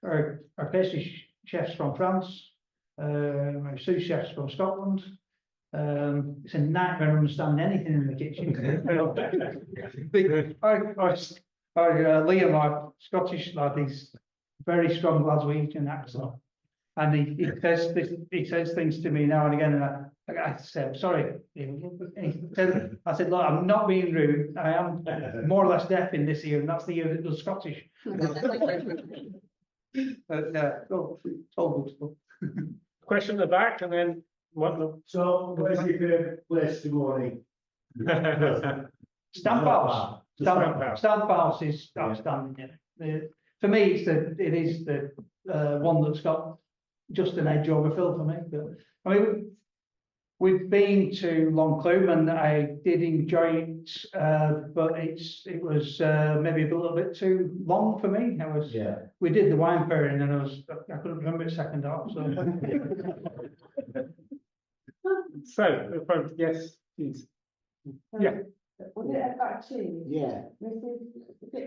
our pastry chefs from France, our sous chefs from Scotland. It's a nightmare understanding anything in the kitchen. Liam, our Scottish lad, he's very strong Glaswegian accent, and he says things to me now and again, and I said, sorry. I said, look, I'm not being rude. I am more or less deaf in this ear, and that's the ear that does Scottish. All good stuff. Question at the back, and then what? So, where's your favourite place to go in? Stamp House. Stamp House is outstanding. Yeah. For me, it is the one that's got just an edge over Phil for me. But I mean, we've been to Longclume, and I did enjoy it, but it was maybe a little bit too long for me. We did the wine pairing, and I couldn't remember it second half. So, yes, please. Yeah. Was it about cheese? Yeah.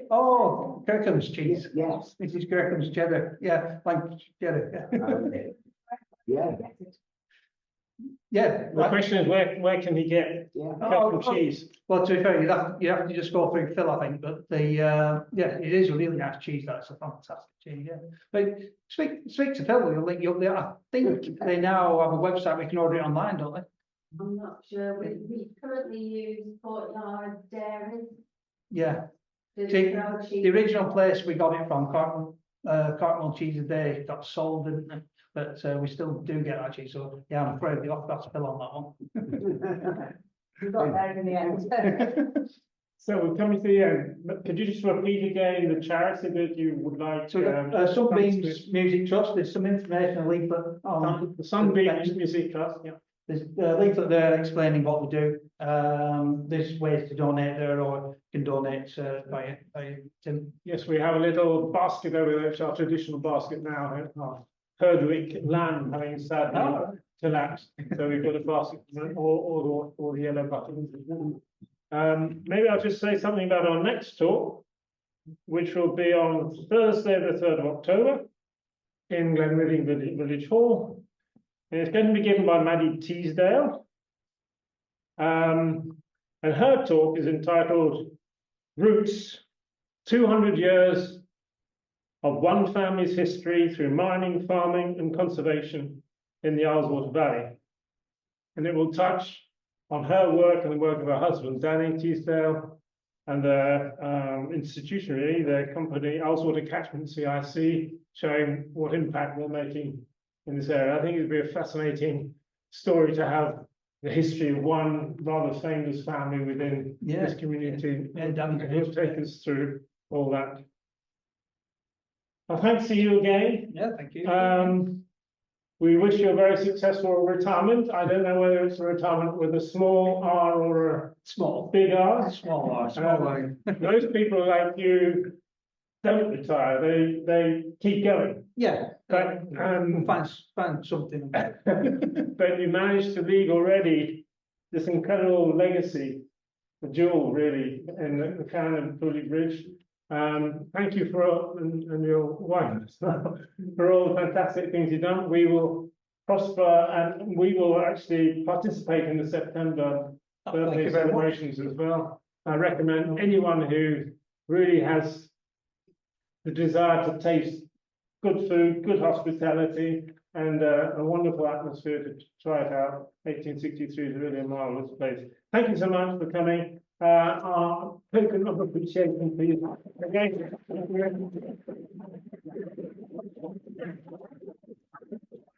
Oh, Kirkham's cheese. Yes. Mrs. Kirkham's cheddar. Yeah, like cheddar. Yeah. Yeah. The question is, where can he get Kirkham cheese? Well, to be fair, you have to just go through Phil, I think. But it is a really nice cheese. That's a fantastic cheese. Yeah. But speak to Phil. We'll link you up there. I think they now have a website. We can order it online, don't they? I'm not sure. We currently use Courtyard Dairy. Yeah. The original place we got it from, Cartmel Cheese a Day, got sold, didn't it? But we still do get our cheese. So yeah, I'm afraid the off-gas Phil on that one. We got there in the end. So we're coming to the end. Could you just repeat again the charity that you would like So to? Sunbeams Music Trust. There's some information, a leaflet on The Sunbeams Music Trust. Yeah. There's a leaflet there explaining what they do. There's ways to donate there, or you can donate by Tim. Yes, we have a little basket over there, which is our traditional basket now, our Herdwick lamb having sadly collapsed. So we've got a basket, all the yellow buttons. Maybe I'll just say something about our next talk, which will be on Thursday, the 3rd of October in Glenridding Village Hall. And it's going to be given by Maddie Teasdale. And her talk is entitled Roots, 200 Years of One Family's History Through Mining, Farming and Conservation in the Ullswater Valley. And it will touch on her work and the work of her husband, Danny Teasdale, and the institution, really, the company, Ullswater Catchment CIC, showing what impact they're making in this area. I think it'd be a fascinating story to have the history of one rather famous family within this community. And He'll take us through all that. Well, thanks to you again. Yeah, thank you. We wish you a very successful retirement. I don't know whether it's a retirement with a small R or a Small. big R. Small R, small R. Most people like you don't retire, they keep going. Yeah, But, find something. but you managed to leave already this incredible legacy, a jewel really, in the town of Pooley Bridge. Thank you and your wife for all the fantastic things you've done. We will prosper and we will actually participate in the September birthday celebrations as well. I recommend anyone who really has the desire to taste good food, good hospitality, and a wonderful atmosphere to try it out. 1863 is really a marvelous place. Thank you so much for coming. Our token of appreciation, please. Again.